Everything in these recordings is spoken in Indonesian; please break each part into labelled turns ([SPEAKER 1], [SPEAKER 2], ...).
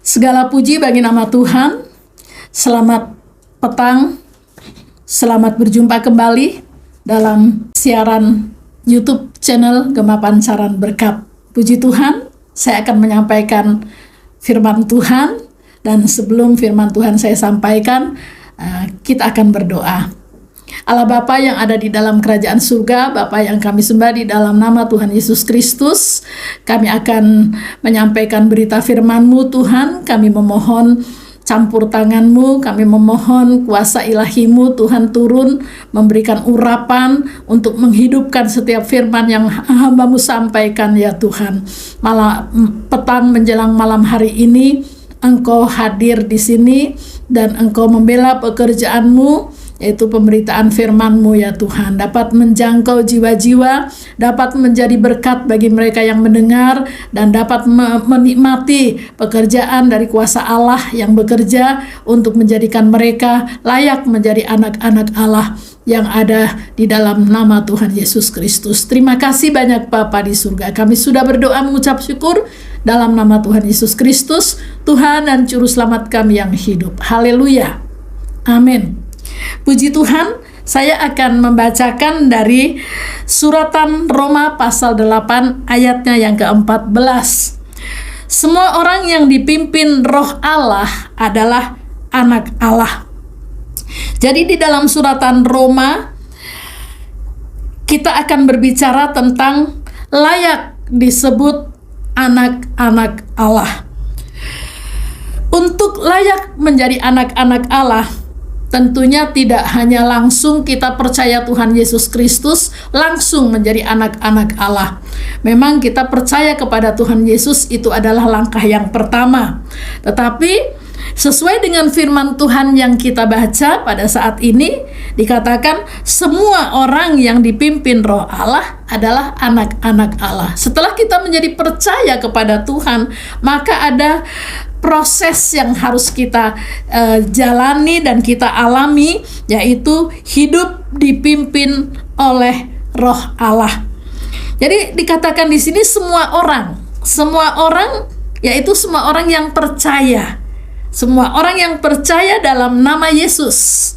[SPEAKER 1] Segala puji bagi nama Tuhan. Selamat petang, selamat berjumpa kembali dalam siaran YouTube channel Gema Pancaran Berkat. Puji Tuhan, saya akan menyampaikan firman Tuhan, dan sebelum firman Tuhan saya sampaikan, kita akan berdoa. Allah Bapa yang ada di dalam kerajaan surga, Bapa yang kami sembah di dalam nama Tuhan Yesus Kristus, kami akan menyampaikan berita firman-Mu Tuhan. Kami memohon campur tangan-Mu, kami memohon kuasa ilahi-Mu Tuhan turun, memberikan urapan untuk menghidupkan setiap firman yang hamba-Mu sampaikan ya Tuhan. Petang menjelang malam hari ini, Engkau hadir di sini dan Engkau membela pekerjaan-Mu, yaitu pemberitaan firman-Mu ya Tuhan, dapat menjangkau jiwa-jiwa, dapat menjadi berkat bagi mereka yang mendengar, dan dapat menikmati pekerjaan dari kuasa Allah yang bekerja untuk menjadikan mereka layak menjadi anak-anak Allah yang ada di dalam nama Tuhan Yesus Kristus. Terima kasih banyak Bapa di surga. Kami sudah berdoa mengucap syukur dalam nama Tuhan Yesus Kristus, Tuhan dan Juru Selamat kami yang hidup. Haleluya. Amin. Puji Tuhan, saya akan membacakan dari suratan Roma pasal 8 ayatnya yang ke-14. Semua orang yang dipimpin Roh Allah adalah anak Allah. Jadi di dalam suratan Roma kita akan berbicara tentang layak disebut anak-anak Allah. Untuk layak menjadi anak-anak Allah, tentunya tidak hanya langsung kita percaya Tuhan Yesus Kristus langsung menjadi anak-anak Allah. Memang kita percaya kepada Tuhan Yesus itu adalah langkah yang pertama. Tetapi sesuai dengan firman Tuhan yang kita baca pada saat ini, dikatakan semua orang yang dipimpin Roh Allah adalah anak-anak Allah. Setelah kita menjadi percaya kepada Tuhan, maka ada proses yang harus kita jalani dan kita alami, yaitu hidup dipimpin oleh Roh Allah. Jadi dikatakan di sini semua orang, yaitu semua orang yang percaya. Semua orang yang percaya dalam nama Yesus,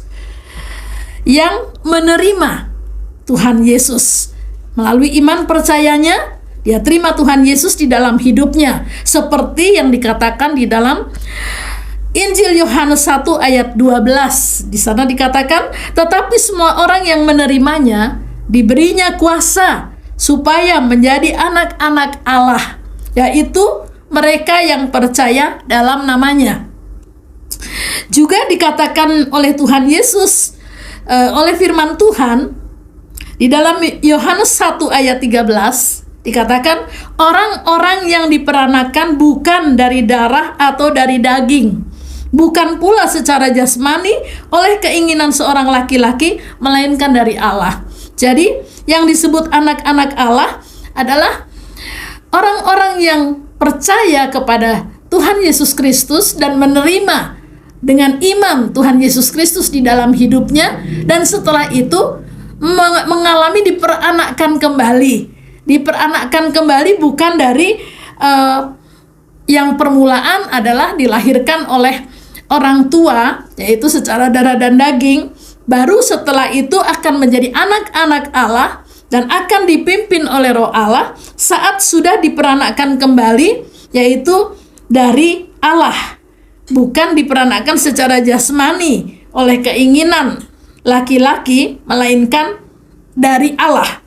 [SPEAKER 1] yang menerima Tuhan Yesus melalui iman percayanya, dia terima Tuhan Yesus di dalam hidupnya, seperti yang dikatakan di dalam Injil Yohanes 1 ayat 12. Di sana dikatakan, tetapi semua orang yang menerimanya diberinya kuasa supaya menjadi anak-anak Allah, yaitu mereka yang percaya dalam namanya. Juga dikatakan oleh Tuhan Yesus, oleh firman Tuhan di dalam Yohanes 1 ayat 13, dikatakan orang-orang yang diperanakan bukan dari darah atau dari daging, bukan pula secara jasmani oleh keinginan seorang laki-laki, melainkan dari Allah. Jadi yang disebut anak-anak Allah adalah orang-orang yang percaya kepada Tuhan Yesus Kristus dan menerima dengan iman Tuhan Yesus Kristus di dalam hidupnya, dan setelah itu mengalami diperanakkan kembali. Diperanakkan kembali bukan dari yang permulaan adalah dilahirkan oleh orang tua, yaitu secara darah dan daging. Baru setelah itu akan menjadi anak-anak Allah dan akan dipimpin oleh Roh Allah saat sudah diperanakkan kembali, yaitu dari Allah. Bukan diperanakkan secara jasmani oleh keinginan laki-laki, melainkan dari Allah.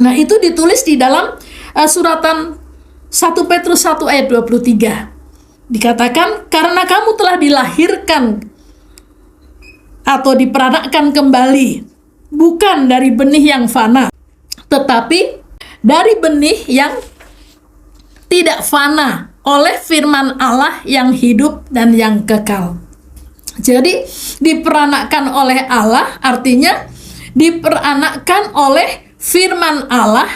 [SPEAKER 1] Nah, itu ditulis di dalam suratan 1 Petrus 1 ayat 23. Dikatakan, karena kamu telah dilahirkan atau diperanakkan kembali, bukan dari benih yang fana, tetapi dari benih yang tidak fana, oleh firman Allah yang hidup dan yang kekal. Jadi diperanakkan oleh Allah artinya diperanakkan oleh firman Allah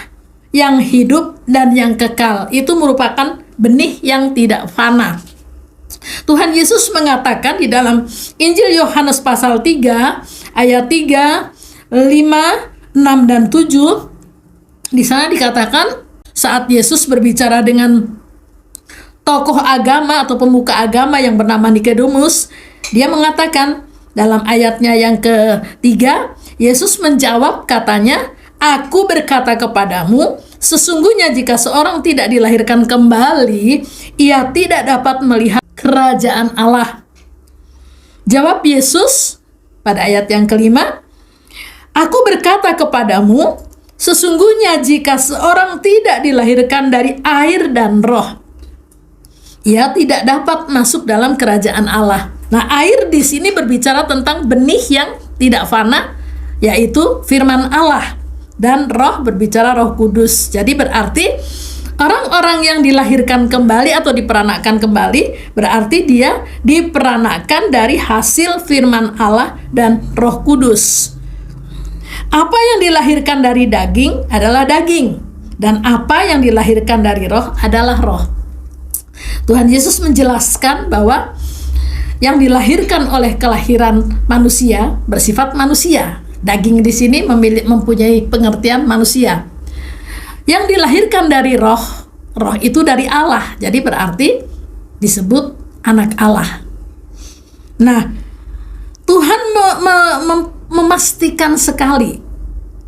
[SPEAKER 1] yang hidup dan yang kekal. Itu merupakan benih yang tidak fana. Tuhan Yesus mengatakan di dalam Injil Yohanes pasal 3 ayat 3, 5, 6 dan 7. Di sana dikatakan saat Yesus berbicara dengan tokoh agama atau pemuka agama yang bernama Nikodemus, dia mengatakan dalam ayatnya yang ketiga, Yesus menjawab katanya, "Aku berkata kepadamu, sesungguhnya jika seorang tidak dilahirkan kembali, ia tidak dapat melihat kerajaan Allah." Jawab Yesus pada ayat yang kelima, "Aku berkata kepadamu, sesungguhnya jika seorang tidak dilahirkan dari air dan roh, ia tidak dapat masuk dalam kerajaan Allah." Nah, air di sini berbicara tentang benih yang tidak fana, yaitu firman Allah, dan roh berbicara Roh Kudus. Jadi berarti orang-orang yang dilahirkan kembali atau diperanakan kembali, berarti dia diperanakan dari hasil firman Allah dan Roh Kudus. Apa yang dilahirkan dari daging adalah daging, dan apa yang dilahirkan dari roh adalah roh. Tuhan Yesus menjelaskan bahwa yang dilahirkan oleh kelahiran manusia bersifat manusia. Daging di sini mempunyai pengertian manusia. Yang dilahirkan dari roh, roh itu dari Allah. Jadi berarti disebut anak Allah. Nah, Tuhan memastikan sekali.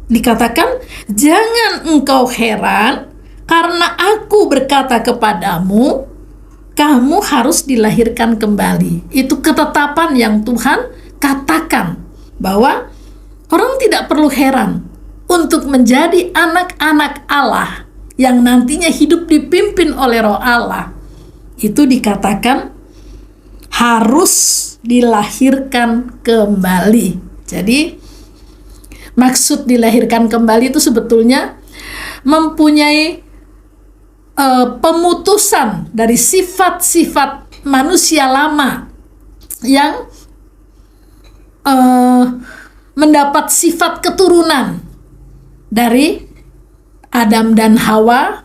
[SPEAKER 1] Dikatakan, "Jangan engkau heran karena aku berkata kepadamu, kamu harus dilahirkan kembali." Itu ketetapan yang Tuhan katakan, bahwa orang tidak perlu heran untuk menjadi anak-anak Allah yang nantinya hidup dipimpin oleh Roh Allah. Itu dikatakan harus dilahirkan kembali. Jadi maksud dilahirkan kembali itu sebetulnya mempunyai pemutusan dari sifat-sifat manusia lama yang mendapat sifat keturunan dari Adam dan Hawa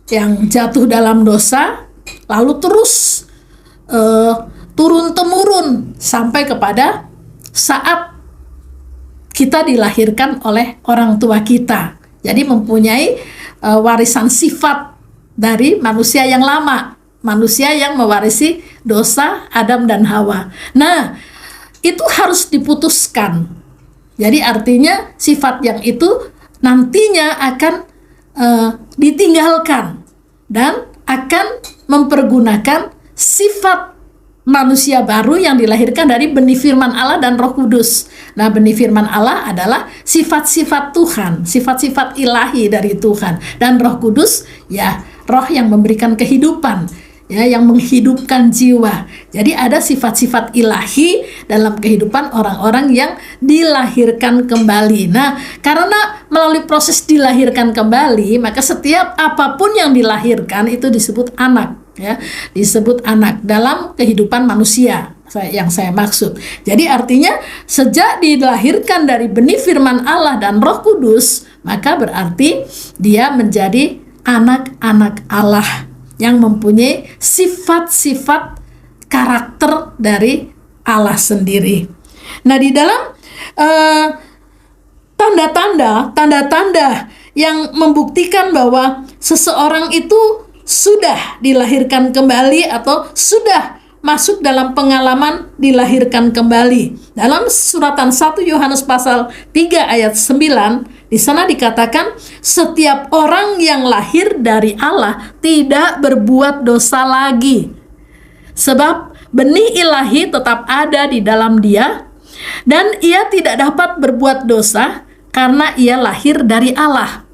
[SPEAKER 1] yang jatuh dalam dosa, lalu terus turun-temurun sampai kepada saat kita dilahirkan oleh orang tua kita. Jadi mempunyai warisan sifat dari manusia yang lama, manusia yang mewarisi dosa Adam dan Hawa. Nah, itu harus diputuskan. Jadi artinya sifat yang itu nantinya akan ditinggalkan dan akan mempergunakan sifat manusia baru yang dilahirkan dari benih firman Allah dan Roh Kudus. Nah, benih firman Allah adalah sifat-sifat Tuhan, sifat-sifat ilahi dari Tuhan, dan Roh Kudus ya roh yang memberikan kehidupan, ya, yang menghidupkan jiwa. Jadi ada sifat-sifat ilahi dalam kehidupan orang-orang yang dilahirkan kembali. Nah, karena melalui proses dilahirkan kembali, maka setiap apapun yang dilahirkan itu disebut anak, ya, disebut anak dalam kehidupan manusia. Yang saya maksud. Jadi artinya sejak dilahirkan dari benih firman Allah dan Roh Kudus, maka berarti dia menjadi anak-anak Allah yang mempunyai sifat-sifat karakter dari Allah sendiri. Nah, di dalam tanda-tanda yang membuktikan bahwa seseorang itu sudah dilahirkan kembali atau sudah masuk dalam pengalaman dilahirkan kembali. Dalam suratan 1 Yohanes pasal 3 ayat 9, di sana dikatakan, setiap orang yang lahir dari Allah tidak berbuat dosa lagi. Sebab benih ilahi tetap ada di dalam dia, dan ia tidak dapat berbuat dosa karena ia lahir dari Allah.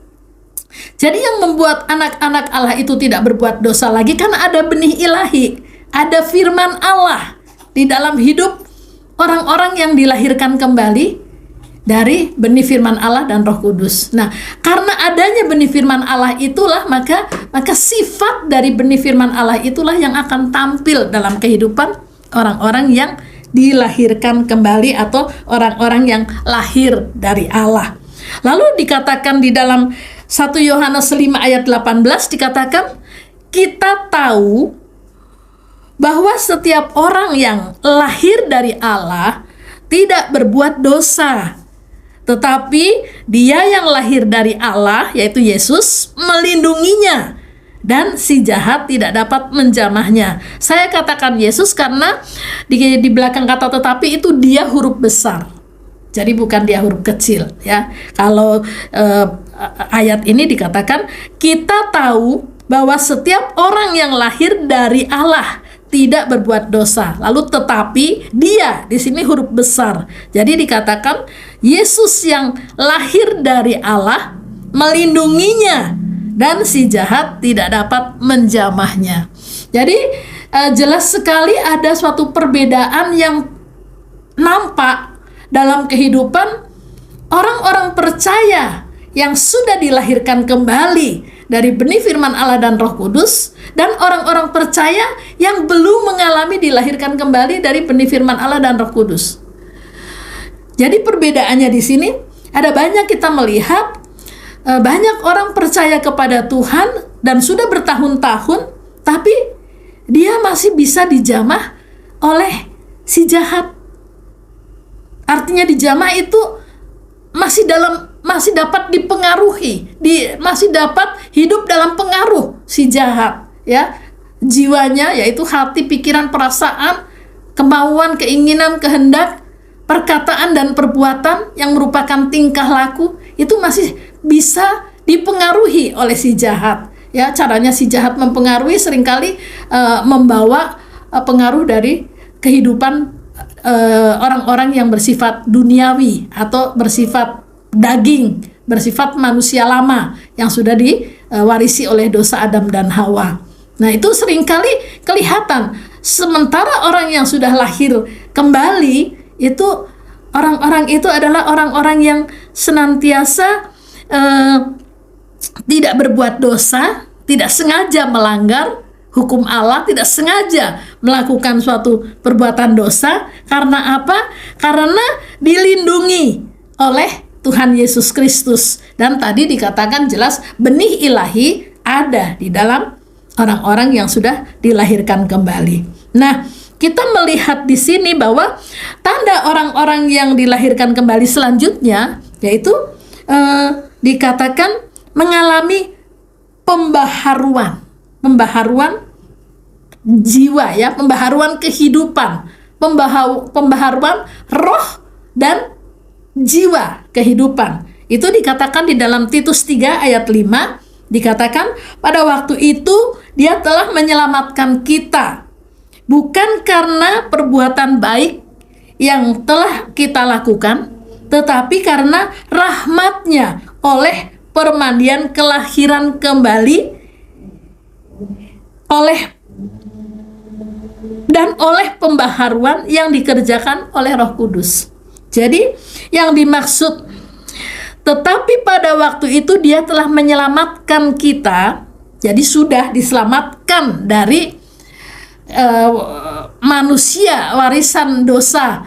[SPEAKER 1] Jadi yang membuat anak-anak Allah itu tidak berbuat dosa lagi karena ada benih ilahi, ada firman Allah di dalam hidup orang-orang yang dilahirkan kembali dari benih firman Allah dan Roh Kudus. Nah, karena adanya benih firman Allah itulah maka sifat dari benih firman Allah itulah yang akan tampil dalam kehidupan orang-orang yang dilahirkan kembali atau orang-orang yang lahir dari Allah. Lalu dikatakan di dalam 1 Yohanes 5 ayat 18 dikatakan, kita tahu bahwa setiap orang yang lahir dari Allah tidak berbuat dosa, tetapi dia yang lahir dari Allah, yaitu Yesus, melindunginya, dan si jahat tidak dapat menjamahnya. Saya katakan Yesus karena di belakang kata tetapi itu dia huruf besar. Jadi bukan dia huruf kecil ya. Kalau ayat ini dikatakan kita tahu bahwa setiap orang yang lahir dari Allah tidak berbuat dosa. Lalu tetapi dia di sini huruf besar. Jadi dikatakan Yesus yang lahir dari Allah melindunginya dan si jahat tidak dapat menjamahnya. Jadi jelas sekali ada suatu perbedaan yang nampak dalam kehidupan orang-orang percaya yang sudah dilahirkan kembali dari benih firman Allah dan Roh Kudus, dan orang-orang percaya yang belum mengalami dilahirkan kembali dari benih firman Allah dan Roh Kudus. Jadi perbedaannya di sini ada banyak kita melihat banyak orang percaya kepada Tuhan dan sudah bertahun-tahun, tapi dia masih bisa dijamah oleh si jahat. Artinya dijamah itu masih dapat dipengaruhi, masih dapat hidup dalam pengaruh si jahat, ya. Jiwanya yaitu hati, pikiran, perasaan, kemauan, keinginan, kehendak, perkataan dan perbuatan yang merupakan tingkah laku itu masih bisa dipengaruhi oleh si jahat. Ya, caranya si jahat mempengaruhi seringkali membawa pengaruh dari kehidupan orang-orang yang bersifat duniawi atau bersifat daging, bersifat manusia lama yang sudah diwarisi oleh dosa Adam dan Hawa. Nah, itu seringkali kelihatan. Sementara orang yang sudah lahir kembali itu orang-orang itu adalah orang-orang yang senantiasa tidak berbuat dosa, tidak sengaja melanggar hukum Allah, tidak sengaja melakukan suatu perbuatan dosa. Karena apa? Karena dilindungi oleh Tuhan Yesus Kristus. Dan tadi dikatakan jelas benih ilahi ada di dalam orang-orang yang sudah dilahirkan kembali. Nah, kita melihat di sini bahwa tanda orang-orang yang dilahirkan kembali selanjutnya yaitu dikatakan mengalami pembaharuan jiwa, ya, pembaharuan kehidupan, pembaharuan roh dan jiwa kehidupan. Itu dikatakan di dalam Titus 3 ayat 5, dikatakan pada waktu itu dia telah menyelamatkan kita bukan karena perbuatan baik yang telah kita lakukan, tetapi karena rahmat-Nya oleh permandian kelahiran kembali oleh pembaharuan yang dikerjakan oleh Roh Kudus. Jadi yang dimaksud tetapi pada waktu itu dia telah menyelamatkan kita, jadi sudah diselamatkan dari manusia warisan dosa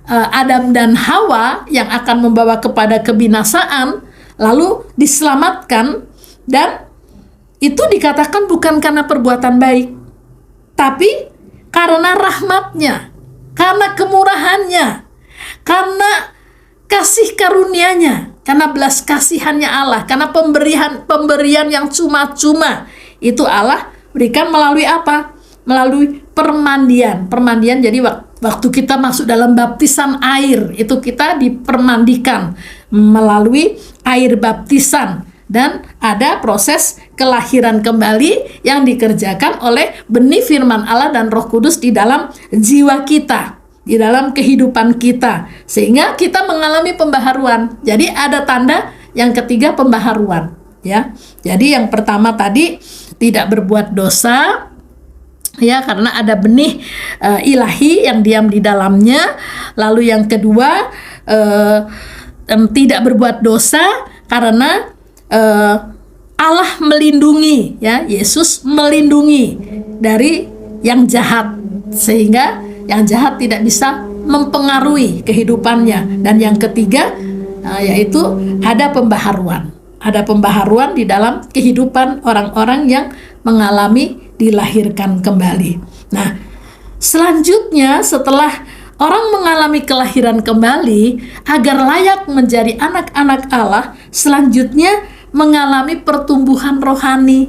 [SPEAKER 1] Adam dan Hawa yang akan membawa kepada kebinasaan, lalu diselamatkan, dan itu dikatakan bukan karena perbuatan baik, tapi karena rahmat-Nya, karena kemurahan-Nya, karena kasih karunia-Nya, karena belas kasihan-Nya Allah, karena pemberian yang cuma-cuma itu Allah berikan melalui apa? Melalui permandian. Permandian jadi waktu kita masuk dalam baptisan air, itu kita dipermandikan melalui air baptisan, dan ada proses kelahiran kembali yang dikerjakan oleh benih firman Allah dan Roh Kudus di dalam jiwa kita, di dalam kehidupan kita, sehingga kita mengalami pembaharuan. Jadi ada tanda yang ketiga, pembaharuan, ya. Jadi yang pertama tadi tidak berbuat dosa, ya, karena ada benih ilahi yang diam di dalamnya. Lalu yang kedua, tidak berbuat dosa karena Allah melindungi, ya, Yesus melindungi dari yang jahat, sehingga yang jahat tidak bisa mempengaruhi kehidupannya. Dan yang ketiga, yaitu ada pembaharuan. Ada pembaharuan di dalam kehidupan orang-orang yang mengalami dilahirkan kembali. Nah, selanjutnya setelah orang mengalami kelahiran kembali agar layak menjadi anak-anak Allah, selanjutnya mengalami pertumbuhan rohani.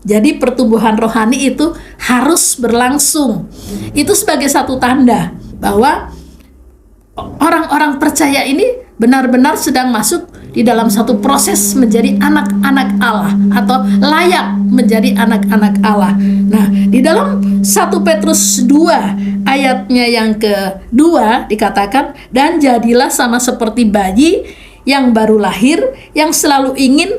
[SPEAKER 1] Jadi pertumbuhan rohani itu harus berlangsung. Itu sebagai satu tanda bahwa orang-orang percaya ini benar-benar sedang masuk di dalam satu proses menjadi anak-anak Allah atau layak menjadi anak-anak Allah. Nah, di dalam 1 Petrus 2 ayatnya yang kedua dikatakan, dan jadilah sama seperti bayi yang baru lahir, yang selalu ingin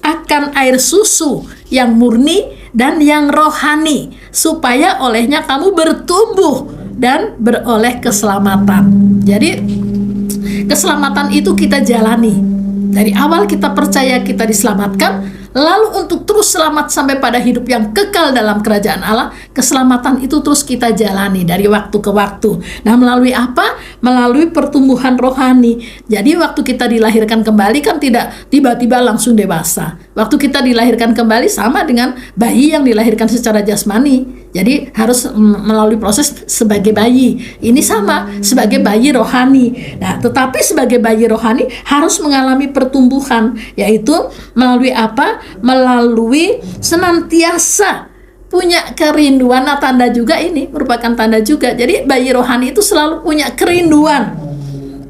[SPEAKER 1] akan air susu yang murni dan yang rohani, supaya olehnya kamu bertumbuh dan beroleh keselamatan. Jadi keselamatan itu kita jalani. Dari awal kita percaya kita diselamatkan, lalu untuk terus selamat sampai pada hidup yang kekal dalam kerajaan Allah, keselamatan itu terus kita jalani dari waktu ke waktu. Nah, melalui apa? Melalui pertumbuhan rohani. Jadi waktu kita dilahirkan kembali kan tidak tiba-tiba langsung dewasa. Waktu kita dilahirkan kembali sama dengan bayi yang dilahirkan secara jasmani. Jadi harus melalui proses sebagai bayi. Ini sama sebagai bayi rohani. Nah, tetapi sebagai bayi rohani harus mengalami pertumbuhan, yaitu melalui apa? Melalui senantiasa punya kerinduan. Nah, tanda juga ini merupakan tanda juga. Jadi bayi rohani itu selalu punya kerinduan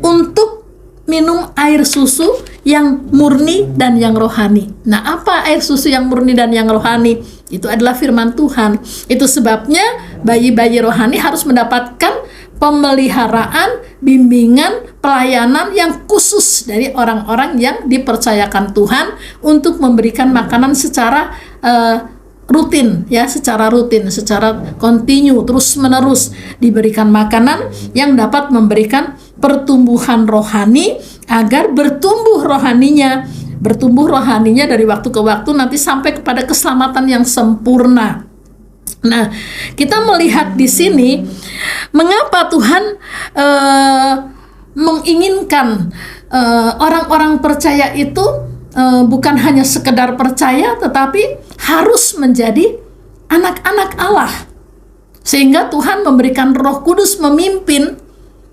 [SPEAKER 1] untuk minum air susu yang murni dan yang rohani. Nah, apa air susu yang murni dan yang rohani? Itu adalah firman Tuhan. Itu sebabnya bayi-bayi rohani harus mendapatkan pemeliharaan, bimbingan, pelayanan yang khusus dari orang-orang yang dipercayakan Tuhan untuk memberikan makanan secara rutin, ya, secara rutin, secara kontinu, terus-menerus diberikan makanan yang dapat memberikan pertumbuhan rohani agar bertumbuh rohaninya dari waktu ke waktu nanti sampai kepada keselamatan yang sempurna. Nah, kita melihat di sini mengapa Tuhan menginginkan orang-orang percaya itu bukan hanya sekedar percaya, tetapi harus menjadi anak-anak Allah, sehingga Tuhan memberikan Roh Kudus memimpin,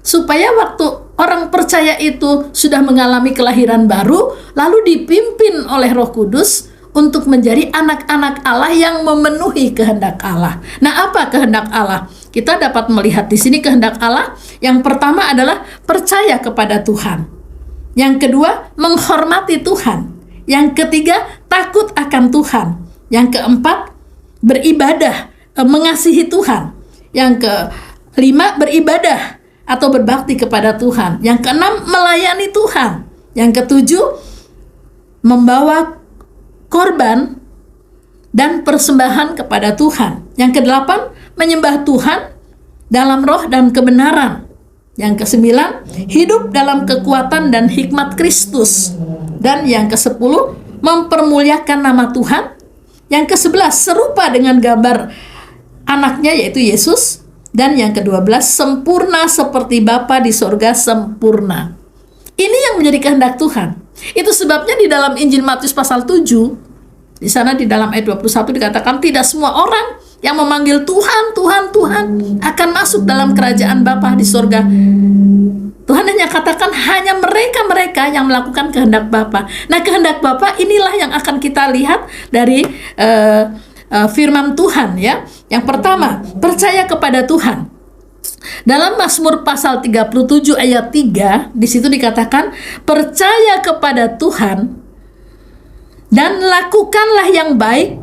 [SPEAKER 1] supaya waktu orang percaya itu sudah mengalami kelahiran baru, lalu dipimpin oleh Roh Kudus untuk menjadi anak-anak Allah yang memenuhi kehendak Allah. Nah, apa kehendak Allah? Kita dapat melihat di sini kehendak Allah. Yang pertama adalah percaya kepada Tuhan. Yang kedua, menghormati Tuhan. Yang ketiga, takut akan Tuhan. Yang keempat, beribadah, mengasihi Tuhan. Yang kelima, beribadah atau berbakti kepada Tuhan. Yang keenam, melayani Tuhan. Yang ketujuh, membawa korban dan persembahan kepada Tuhan. Yang kedelapan, menyembah Tuhan dalam roh dan kebenaran. Yang kesembilan, hidup dalam kekuatan dan hikmat Kristus. Dan yang kesepuluh, mempermuliakan nama Tuhan. Yang kesebelas, serupa dengan gambar anaknya yaitu Yesus. Dan yang ke-12, sempurna seperti Bapa di sorga sempurna. Ini yang menjadi kehendak Tuhan. Itu sebabnya di dalam Injil Matius pasal 7, di sana di dalam ayat 21 dikatakan, tidak semua orang yang memanggil Tuhan, Tuhan, Tuhan akan masuk dalam kerajaan Bapa di sorga. Tuhan hanya katakan hanya mereka-mereka yang melakukan kehendak Bapa. Nah, kehendak Bapa inilah yang akan kita lihat dari firman Tuhan, ya. Yang pertama, percaya kepada Tuhan. Dalam Mazmur pasal 37 ayat 3, di situ dikatakan, percaya kepada Tuhan dan lakukanlah yang baik,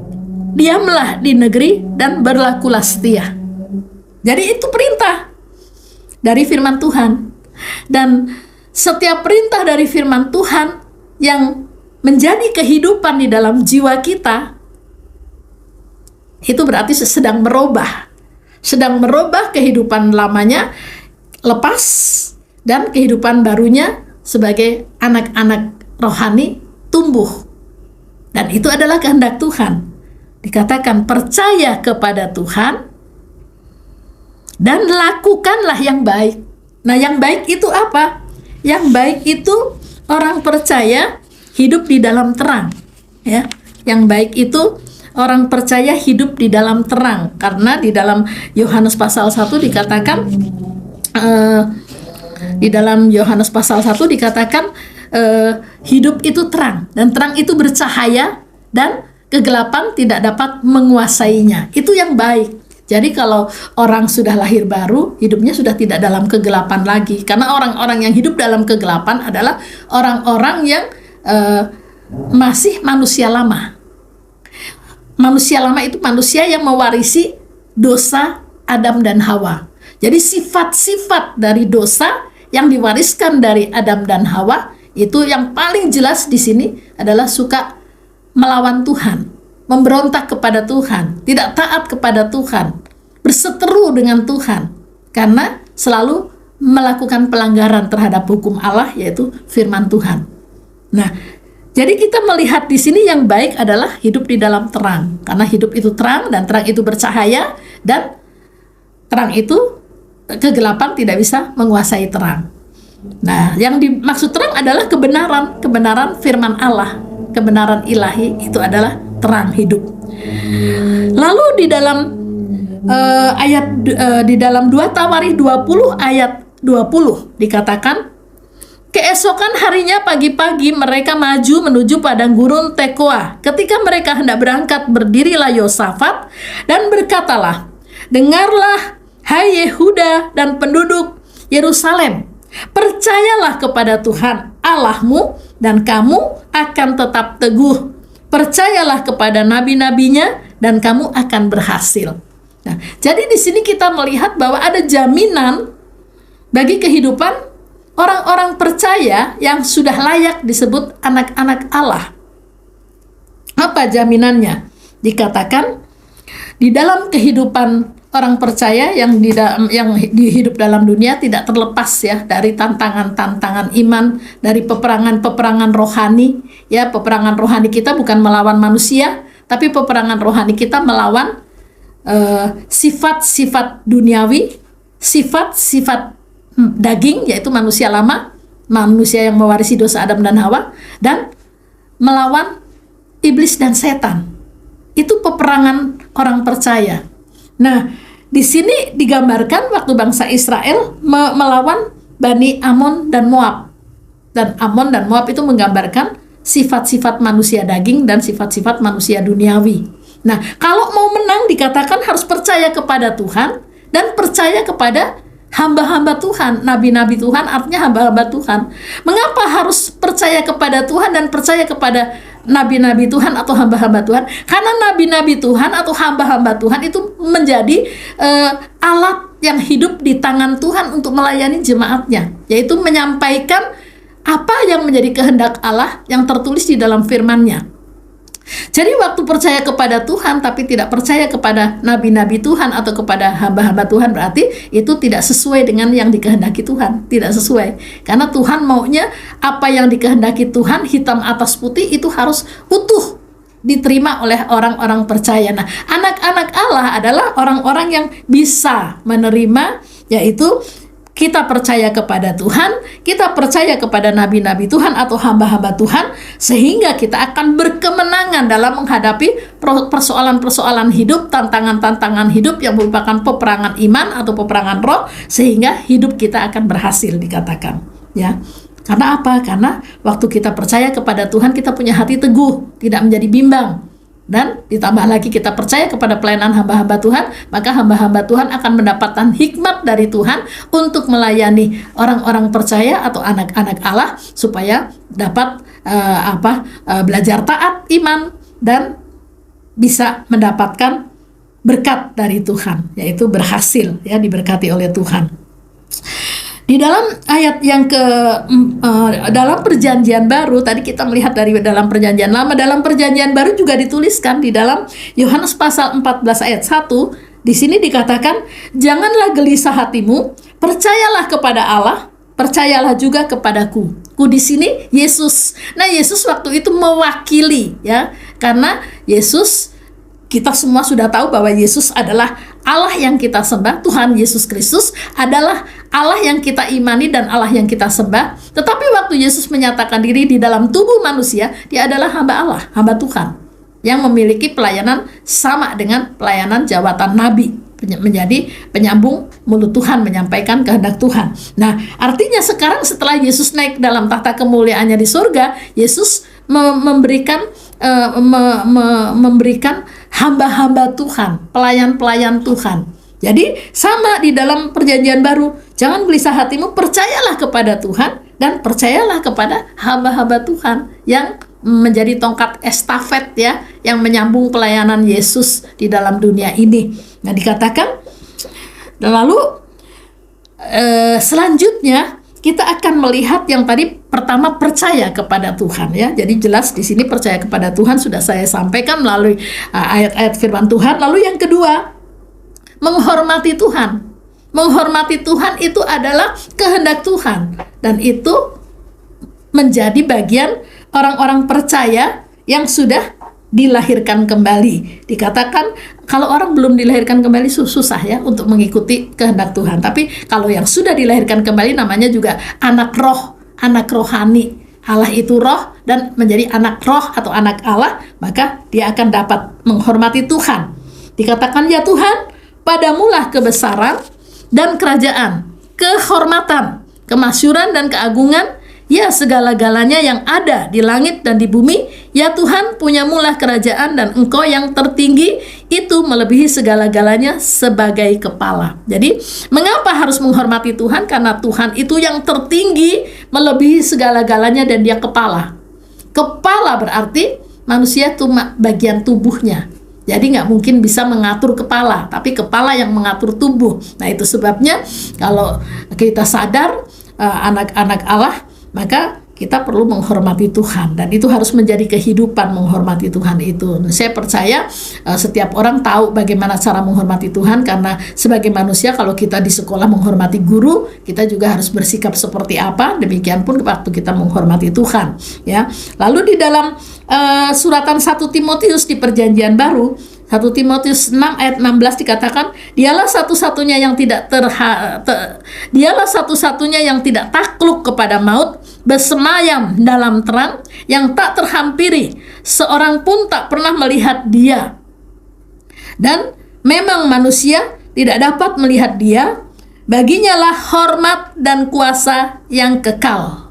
[SPEAKER 1] diamlah di negeri dan berlakulah setia. Jadi itu perintah dari firman Tuhan. Dan setiap perintah dari firman Tuhan yang menjadi kehidupan di dalam jiwa kita, itu berarti sedang merubah kehidupan lamanya, lepas, dan kehidupan barunya sebagai anak-anak rohani tumbuh. Dan itu adalah kehendak Tuhan. Dikatakan percaya kepada Tuhan dan lakukanlah yang baik. Nah, yang baik itu apa? Yang baik itu orang percaya hidup di dalam terang, ya. Yang baik itu orang percaya hidup di dalam terang, karena di dalam Yohanes pasal 1 dikatakan, di dalam Yohanes pasal 1 dikatakan hidup itu terang, dan terang itu bercahaya, dan kegelapan tidak dapat menguasainya. Itu yang baik. Jadi kalau orang sudah lahir baru, hidupnya sudah tidak dalam kegelapan lagi. Karena orang-orang yang hidup dalam kegelapan adalah orang-orang yang masih manusia lama. Manusia lama itu manusia yang mewarisi dosa Adam dan Hawa. Jadi sifat-sifat dari dosa yang diwariskan dari Adam dan Hawa itu yang paling jelas di sini adalah suka melawan Tuhan, memberontak kepada Tuhan, tidak taat kepada Tuhan, berseteru dengan Tuhan, karena selalu melakukan pelanggaran terhadap hukum Allah, yaitu firman Tuhan. Nah, jadi kita melihat di sini yang baik adalah hidup di dalam terang, karena hidup itu terang dan terang itu bercahaya, dan terang itu, kegelapan tidak bisa menguasai terang. Nah, yang dimaksud terang adalah kebenaran firman Allah, kebenaran ilahi itu adalah terang hidup. Lalu di dalam di dalam 2 Tawarikh 20 ayat 20 dikatakan, keesokan harinya pagi-pagi mereka maju menuju padang gurun Tekoa. Ketika mereka hendak berangkat, berdirilah Yosafat dan berkatalah, dengarlah hai Yehuda dan penduduk Yerusalem, percayalah kepada Tuhan Allahmu dan kamu akan tetap teguh. Percayalah kepada nabi-nabinya dan kamu akan berhasil. Nah, jadi di sini kita melihat bahwa ada jaminan bagi kehidupan orang-orang percaya yang sudah layak disebut anak-anak Allah. Apa jaminannya? Dikatakan di dalam kehidupan orang percaya yang hidup dalam dunia tidak terlepas ya dari tantangan-tantangan iman, dari peperangan-peperangan rohani. Ya, peperangan rohani kita bukan melawan manusia, tapi peperangan rohani kita melawan sifat-sifat duniawi, sifat-sifat daging, yaitu manusia lama, manusia yang mewarisi dosa Adam dan Hawa, dan melawan iblis dan setan. Itu peperangan orang percaya. Nah, di sini digambarkan waktu bangsa Israel melawan Bani Amon dan Moab. Dan Amon dan Moab itu menggambarkan sifat-sifat manusia daging dan sifat-sifat manusia duniawi. Nah, kalau mau menang dikatakan harus percaya kepada Tuhan dan percaya kepada hamba-hamba Tuhan, nabi-nabi Tuhan, artinya hamba-hamba Tuhan. Mengapa harus percaya kepada Tuhan dan percaya kepada nabi-nabi Tuhan atau hamba-hamba Tuhan? Karena nabi-nabi Tuhan atau hamba-hamba Tuhan itu menjadi alat yang hidup di tangan Tuhan untuk melayani jemaatnya, yaitu menyampaikan apa yang menjadi kehendak Allah yang tertulis di dalam firman-Nya. Jadi waktu percaya kepada Tuhan tapi tidak percaya kepada nabi-nabi Tuhan atau kepada hamba-hamba Tuhan, berarti itu tidak sesuai dengan yang dikehendaki Tuhan. Tidak sesuai. Karena Tuhan maunya apa yang dikehendaki Tuhan hitam atas putih itu harus utuh diterima oleh orang-orang percaya. Nah, anak-anak Allah adalah orang-orang yang bisa menerima, yaitu kita percaya kepada Tuhan, kita percaya kepada nabi-nabi Tuhan atau hamba-hamba Tuhan, sehingga kita akan berkemenangan dalam menghadapi persoalan-persoalan hidup, tantangan-tantangan hidup yang merupakan peperangan iman atau peperangan roh, sehingga hidup kita akan berhasil dikatakan. Ya, karena apa? Karena waktu kita percaya kepada Tuhan, kita punya hati teguh, tidak menjadi bimbang. Dan ditambah lagi kita percaya kepada pelayanan hamba-hamba Tuhan, maka hamba-hamba Tuhan akan mendapatkan hikmat dari Tuhan untuk melayani orang-orang percaya atau anak-anak Allah supaya dapat belajar taat iman dan bisa mendapatkan berkat dari Tuhan, yaitu berhasil ya, diberkati oleh Tuhan. Di dalam ayat yang dalam perjanjian baru, tadi kita melihat dari dalam perjanjian lama, dalam perjanjian baru juga dituliskan di dalam Yohanes pasal 14 ayat 1, di sini dikatakan, janganlah gelisah hatimu, percayalah kepada Allah, percayalah juga kepadaku. Ku di sini Yesus. Nah, Yesus waktu itu mewakili ya, karena Yesus, kita semua sudah tahu bahwa Yesus adalah Allah yang kita sembah. Tuhan Yesus Kristus adalah Allah yang kita imani dan Allah yang kita sembah. Tetapi waktu Yesus menyatakan diri di dalam tubuh manusia, dia adalah hamba Allah, hamba Tuhan, yang memiliki pelayanan sama dengan pelayanan jabatan nabi, menjadi penyambung mulut Tuhan, menyampaikan kehendak Tuhan. Nah, artinya sekarang setelah Yesus naik dalam tahta kemuliaannya di surga, Yesus memberikan memberikan hamba-hamba Tuhan, pelayan-pelayan Tuhan. Jadi sama di dalam perjanjian baru, jangan gelisah hatimu, percayalah kepada Tuhan dan percayalah kepada hamba-hamba Tuhan yang menjadi tongkat estafet ya, yang menyambung pelayanan Yesus di dalam dunia ini. Nah, dikatakan lalu selanjutnya kita akan melihat yang tadi pertama, percaya kepada Tuhan ya. Jadi jelas di sini percaya kepada Tuhan sudah saya sampaikan melalui ayat-ayat firman Tuhan. Lalu yang kedua, menghormati Tuhan. Menghormati Tuhan itu adalah kehendak Tuhan, dan itu menjadi bagian orang-orang percaya yang sudah dilahirkan kembali. Dikatakan kalau orang belum dilahirkan kembali susah ya untuk mengikuti kehendak Tuhan. Tapi kalau yang sudah dilahirkan kembali namanya juga anak roh, anak rohani. Allah itu roh, dan menjadi anak roh atau anak Allah, maka dia akan dapat menghormati Tuhan. Dikatakan, ya Tuhan, padamulah kebesaran dan kerajaan, kehormatan, kemasyuran dan keagungan, ya segala-galanya yang ada di langit dan di bumi. Ya Tuhan, punyamulah kerajaan, dan Engkau yang tertinggi itu melebihi segala-galanya sebagai kepala. Jadi mengapa harus menghormati Tuhan? Karena Tuhan itu yang tertinggi, melebihi segala-galanya, dan dia kepala. Kepala berarti manusia itu bagian tubuhnya. Jadi nggak mungkin bisa mengatur kepala, tapi kepala yang mengatur tubuh. Nah, itu sebabnya kalau kita sadar anak-anak Allah, maka kita perlu menghormati Tuhan, dan itu harus menjadi kehidupan menghormati Tuhan itu. Saya percaya setiap orang tahu bagaimana cara menghormati Tuhan, karena sebagai manusia kalau kita di sekolah menghormati guru, kita juga harus bersikap seperti apa. Demikian pun waktu kita menghormati Tuhan ya. Lalu di dalam suratan 1 Timotius di Perjanjian Baru, 1 Timotius 6 ayat 16 dikatakan, dialah satu-satunya yang tidak takluk kepada maut, bersemayam dalam terang yang tak terhampiri, seorang pun tak pernah melihat dia. Dan memang manusia tidak dapat melihat dia, baginya lah hormat dan kuasa yang kekal.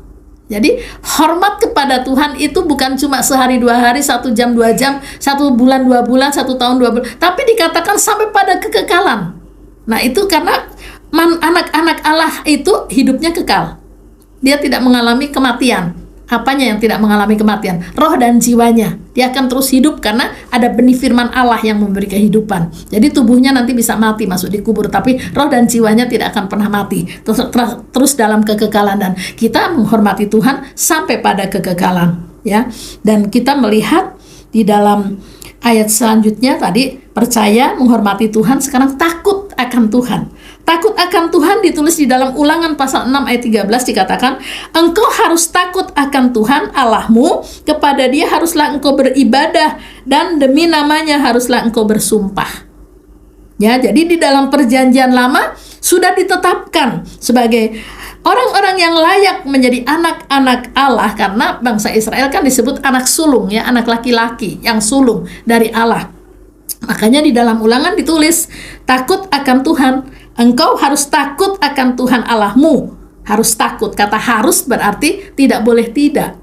[SPEAKER 1] Jadi hormat kepada Tuhan itu bukan cuma sehari 2 hari, 1 jam 2 jam, 1 bulan 2 bulan, 1 tahun 2 bulan, tapi dikatakan sampai pada kekekalan. Nah, itu karena anak-anak Allah itu hidupnya kekal. Dia tidak mengalami kematian. Apanya yang tidak mengalami kematian? Roh dan jiwanya. Dia akan terus hidup karena ada benih firman Allah yang memberi kehidupan. Jadi tubuhnya nanti bisa mati, masuk di kubur, tapi roh dan jiwanya tidak akan pernah mati. Terus dalam kekekalan, dan kita menghormati Tuhan sampai pada kekekalan, ya. Dan kita melihat di dalam ayat selanjutnya tadi, percaya, menghormati Tuhan, sekarang takut akan Tuhan. Takut akan Tuhan ditulis di dalam Ulangan pasal 6 ayat 13 dikatakan, engkau harus takut akan Tuhan Allahmu, kepada Dia haruslah engkau beribadah, dan demi namanya haruslah engkau bersumpah. Ya, jadi di dalam Perjanjian Lama sudah ditetapkan sebagai orang-orang yang layak menjadi anak-anak Allah, karena bangsa Israel kan disebut anak sulung ya, anak laki-laki yang sulung dari Allah. Makanya di dalam Ulangan ditulis, takut akan Tuhan. Engkau harus takut akan Tuhan Allahmu. Harus takut. Kata harus berarti tidak boleh tidak.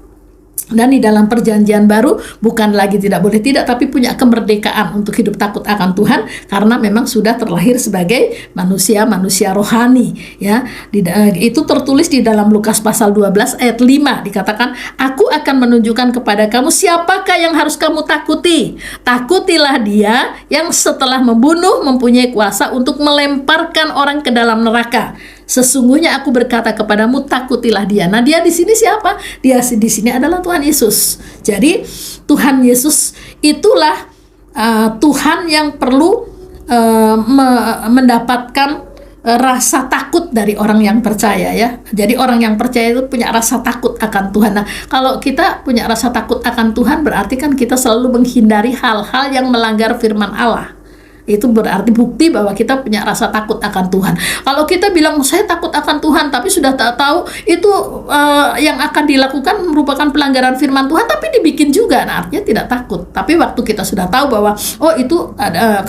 [SPEAKER 1] Dan di dalam Perjanjian Baru bukan lagi tidak boleh tidak, tapi punya kemerdekaan untuk hidup takut akan Tuhan, karena memang sudah terlahir sebagai manusia rohani ya. Itu tertulis di dalam Lukas pasal 12 ayat 5 dikatakan, aku akan menunjukkan kepada kamu siapakah yang harus kamu takuti. Takutilah Dia yang setelah membunuh mempunyai kuasa untuk melemparkan orang ke dalam neraka. Sesungguhnya aku berkata kepadamu, takutilah Dia. Nah, Dia di sini siapa? Dia di sini adalah Tuhan Yesus. Jadi Tuhan Yesus itulah Tuhan yang perlu mendapatkan rasa takut dari orang yang percaya ya. Jadi orang yang percaya itu punya rasa takut akan Tuhan. Nah, kalau kita punya rasa takut akan Tuhan, berarti kan kita selalu menghindari hal-hal yang melanggar firman Allah. Itu berarti bukti bahwa kita punya rasa takut akan Tuhan. Kalau kita bilang saya takut akan Tuhan, tapi sudah tak tahu itu yang akan dilakukan merupakan pelanggaran firman Tuhan, tapi dibikin juga, nah artinya tidak takut. Tapi waktu kita sudah tahu bahwa itu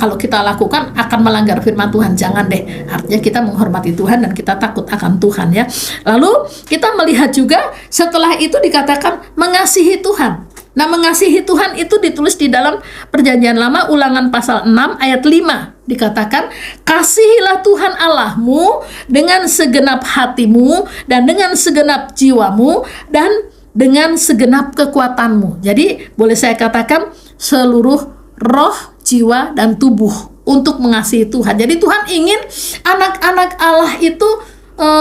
[SPEAKER 1] kalau kita lakukan akan melanggar firman Tuhan, jangan deh. Artinya kita menghormati Tuhan dan kita takut akan Tuhan ya. Lalu kita melihat juga setelah itu dikatakan mengasihi Tuhan. Nah, mengasihi Tuhan itu ditulis di dalam Perjanjian Lama, Ulangan pasal 6 ayat 5. Dikatakan, kasihilah Tuhan Allahmu dengan segenap hatimu dan dengan segenap jiwamu dan dengan segenap kekuatanmu. Jadi boleh saya katakan seluruh roh, jiwa, dan tubuh untuk mengasihi Tuhan. Jadi Tuhan ingin anak-anak Allah itu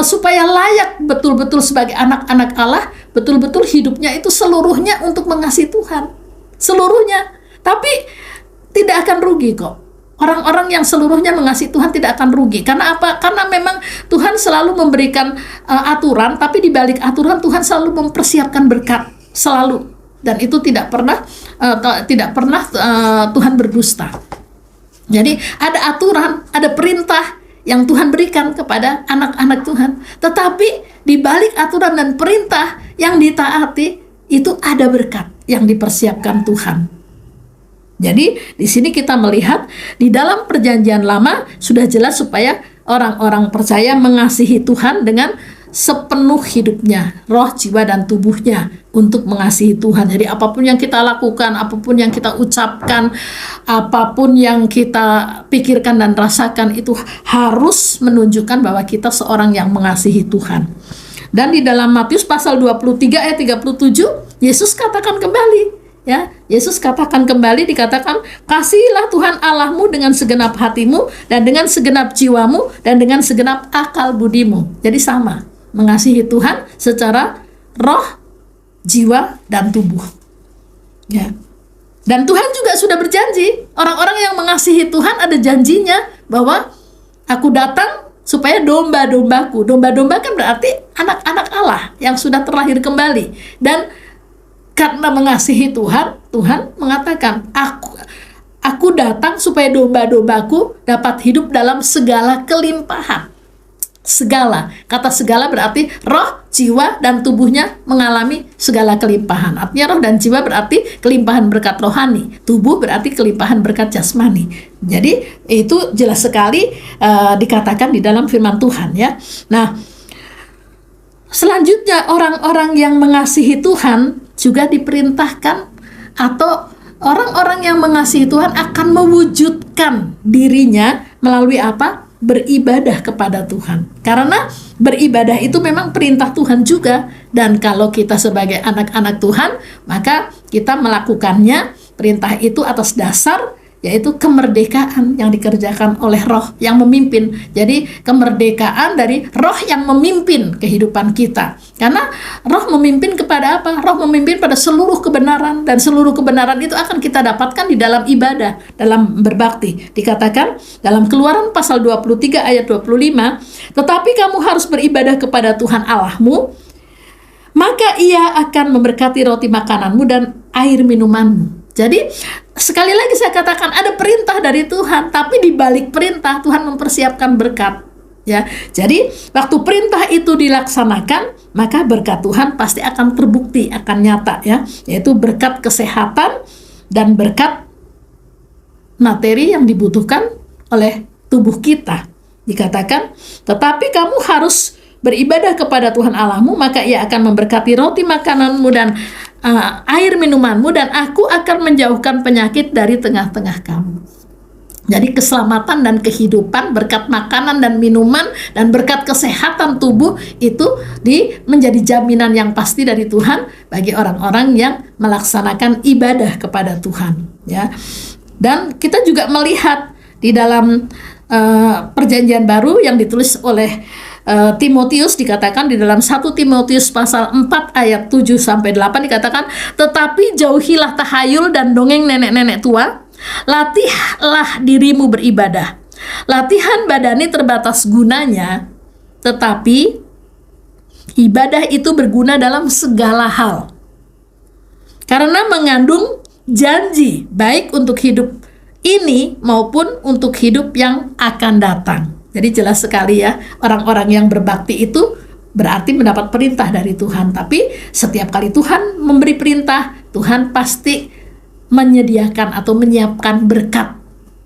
[SPEAKER 1] supaya layak betul-betul sebagai anak-anak Allah, betul-betul hidupnya itu seluruhnya untuk mengasihi Tuhan, seluruhnya. Tapi tidak akan rugi kok. Orang-orang yang seluruhnya mengasihi Tuhan tidak akan rugi. Karena apa? Karena memang Tuhan selalu memberikan aturan, tapi di balik aturan Tuhan selalu mempersiapkan berkat, selalu. Dan itu tidak pernah Tuhan berdusta. Jadi ada aturan, ada perintah yang Tuhan berikan kepada anak-anak Tuhan. Tetapi di balik aturan dan perintah yang ditaati itu ada berkat yang dipersiapkan Tuhan. Jadi di sini kita melihat di dalam Perjanjian Lama sudah jelas supaya orang-orang percaya mengasihi Tuhan dengan sepenuh hidupnya, roh, jiwa, dan tubuhnya untuk mengasihi Tuhan. Jadi apapun yang kita lakukan, apapun yang kita ucapkan, apapun yang kita pikirkan dan rasakan itu harus menunjukkan bahwa kita seorang yang mengasihi Tuhan. Dan di dalam Matius pasal 23 ayat 37, Yesus katakan kembali, ya, Yesus katakan kembali, dikatakan, kasihilah Tuhan Allahmu dengan segenap hatimu dan dengan segenap jiwamu dan dengan segenap akal budimu. Jadi sama, mengasihi Tuhan secara roh, jiwa, dan tubuh. Ya. Dan Tuhan juga sudah berjanji, orang-orang yang mengasihi Tuhan ada janjinya bahwa aku datang supaya domba-dombaku. Domba-domba kan berarti anak-anak Allah yang sudah terlahir kembali. Dan karena mengasihi Tuhan, Tuhan mengatakan, aku datang supaya domba-dombaku dapat hidup dalam segala kelimpahan. Segala, kata segala berarti roh, jiwa, dan tubuhnya mengalami segala kelimpahan. Artinya roh dan jiwa berarti kelimpahan berkat rohani, tubuh berarti kelimpahan berkat jasmani. Jadi itu jelas sekali dikatakan di dalam firman Tuhan, ya. Nah, selanjutnya orang-orang yang mengasihi Tuhan juga diperintahkan, atau orang-orang yang mengasihi Tuhan akan mewujudkan dirinya melalui apa? Beribadah kepada Tuhan. Karena beribadah itu memang perintah Tuhan juga. Dan kalau kita sebagai anak-anak Tuhan, maka kita melakukannya, perintah itu atas dasar yaitu kemerdekaan yang dikerjakan oleh roh yang memimpin. Jadi kemerdekaan dari roh yang memimpin kehidupan kita. Karena roh memimpin kepada apa? Roh memimpin pada seluruh kebenaran, dan seluruh kebenaran itu akan kita dapatkan di dalam ibadah, dalam berbakti. Dikatakan dalam Keluaran pasal 23 ayat 25, tetapi kamu harus beribadah kepada Tuhan Allahmu, maka Ia akan memberkati roti makananmu dan air minumanmu. Jadi sekali lagi saya katakan ada perintah dari Tuhan, tapi di balik perintah Tuhan mempersiapkan berkat, ya. Jadi waktu perintah itu dilaksanakan, maka berkat Tuhan pasti akan terbukti, akan nyata, ya, yaitu berkat kesehatan dan berkat materi yang dibutuhkan oleh tubuh kita. Dikatakan, tetapi kamu harus beribadah kepada Tuhan Allahmu, maka Ia akan memberkati roti makananmu dan air minumanmu, dan aku akan menjauhkan penyakit dari tengah-tengah kamu. Jadi keselamatan dan kehidupan, berkat makanan dan minuman, dan berkat kesehatan tubuh itu menjadi jaminan yang pasti dari Tuhan bagi orang-orang yang melaksanakan ibadah kepada Tuhan, ya. Dan kita juga melihat di dalam Perjanjian Baru yang ditulis oleh Timotius, dikatakan di dalam 1 Timotius pasal 4 ayat 7 sampai 8 dikatakan, tetapi jauhilah tahayul dan dongeng nenek-nenek tua, latihlah dirimu beribadah. Latihan badani terbatas gunanya, tetapi ibadah itu berguna dalam segala hal, karena mengandung janji baik untuk hidup ini maupun untuk hidup yang akan datang. Jadi jelas sekali, ya, orang-orang yang berbakti itu berarti mendapat perintah dari Tuhan. Tapi setiap kali Tuhan memberi perintah, Tuhan pasti menyediakan atau menyiapkan berkat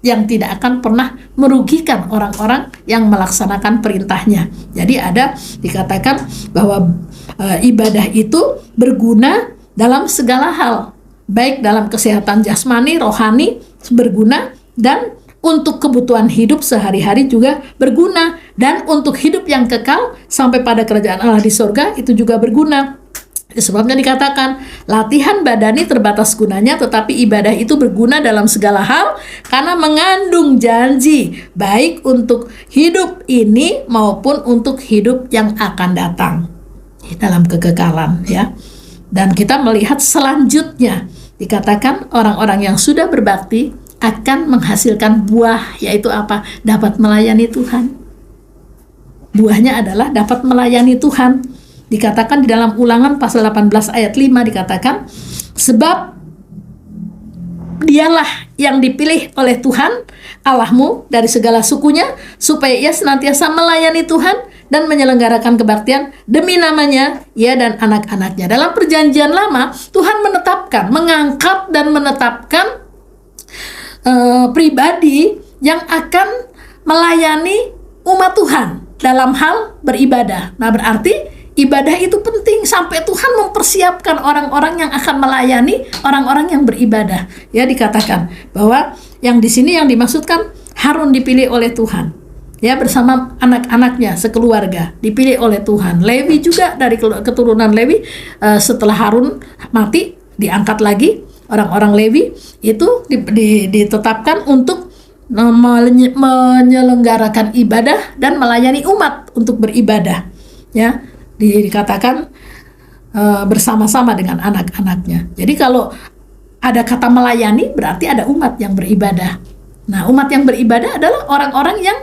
[SPEAKER 1] yang tidak akan pernah merugikan orang-orang yang melaksanakan perintahnya. Jadi ada dikatakan bahwa ibadah itu berguna dalam segala hal. baik dalam kesehatan jasmani, rohani, berguna, dan untuk kebutuhan hidup sehari-hari juga berguna, dan untuk hidup yang kekal sampai pada kerajaan Allah di surga itu juga berguna. Sebabnya dikatakan, latihan badani terbatas gunanya, tetapi ibadah itu berguna dalam segala hal karena mengandung janji baik untuk hidup ini maupun untuk hidup yang akan datang dalam kekekalan, ya. Dan kita melihat selanjutnya dikatakan orang-orang yang sudah berbakti akan menghasilkan buah, yaitu apa? Dapat melayani Tuhan. Buahnya adalah dapat melayani Tuhan. Dikatakan di dalam Ulangan pasal 18 ayat 5 dikatakan, sebab dialah yang dipilih oleh Tuhan Allahmu dari segala sukunya, supaya ia senantiasa melayani Tuhan dan menyelenggarakan kebaktian demi namanya, ia dan anak-anaknya. Dalam perjanjian lama, Tuhan menetapkan, mengangkat dan menetapkan pribadi yang akan melayani umat Tuhan dalam hal beribadah. Nah, berarti ibadah itu penting sampai Tuhan mempersiapkan orang-orang yang akan melayani orang-orang yang beribadah. Ya, dikatakan bahwa yang di sini yang dimaksudkan Harun dipilih oleh Tuhan. Ya, bersama anak-anaknya sekeluarga dipilih oleh Tuhan. Lewi juga dari keturunan Lewi, setelah Harun mati diangkat lagi orang-orang Lewi itu ditetapkan untuk menyelenggarakan ibadah dan melayani umat untuk beribadah. Ya, dikatakan bersama-sama dengan anak-anaknya. Jadi kalau ada kata melayani berarti ada umat yang beribadah. Nah, umat yang beribadah adalah orang-orang yang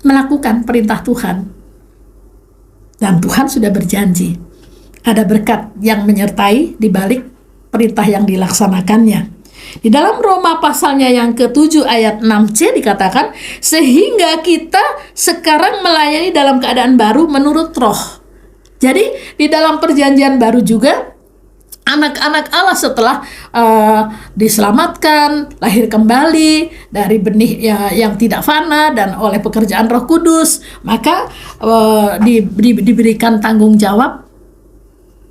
[SPEAKER 1] melakukan perintah Tuhan. Dan Tuhan sudah berjanji ada berkat yang menyertai di balik perintah yang dilaksanakannya. Di dalam Roma pasalnya yang ke-7 ayat 6c dikatakan, sehingga kita sekarang melayani dalam keadaan baru menurut roh. Jadi di dalam perjanjian baru juga anak-anak Allah setelah diselamatkan, lahir kembali dari benih yang tidak fana dan oleh pekerjaan Roh Kudus, maka diberikan tanggung jawab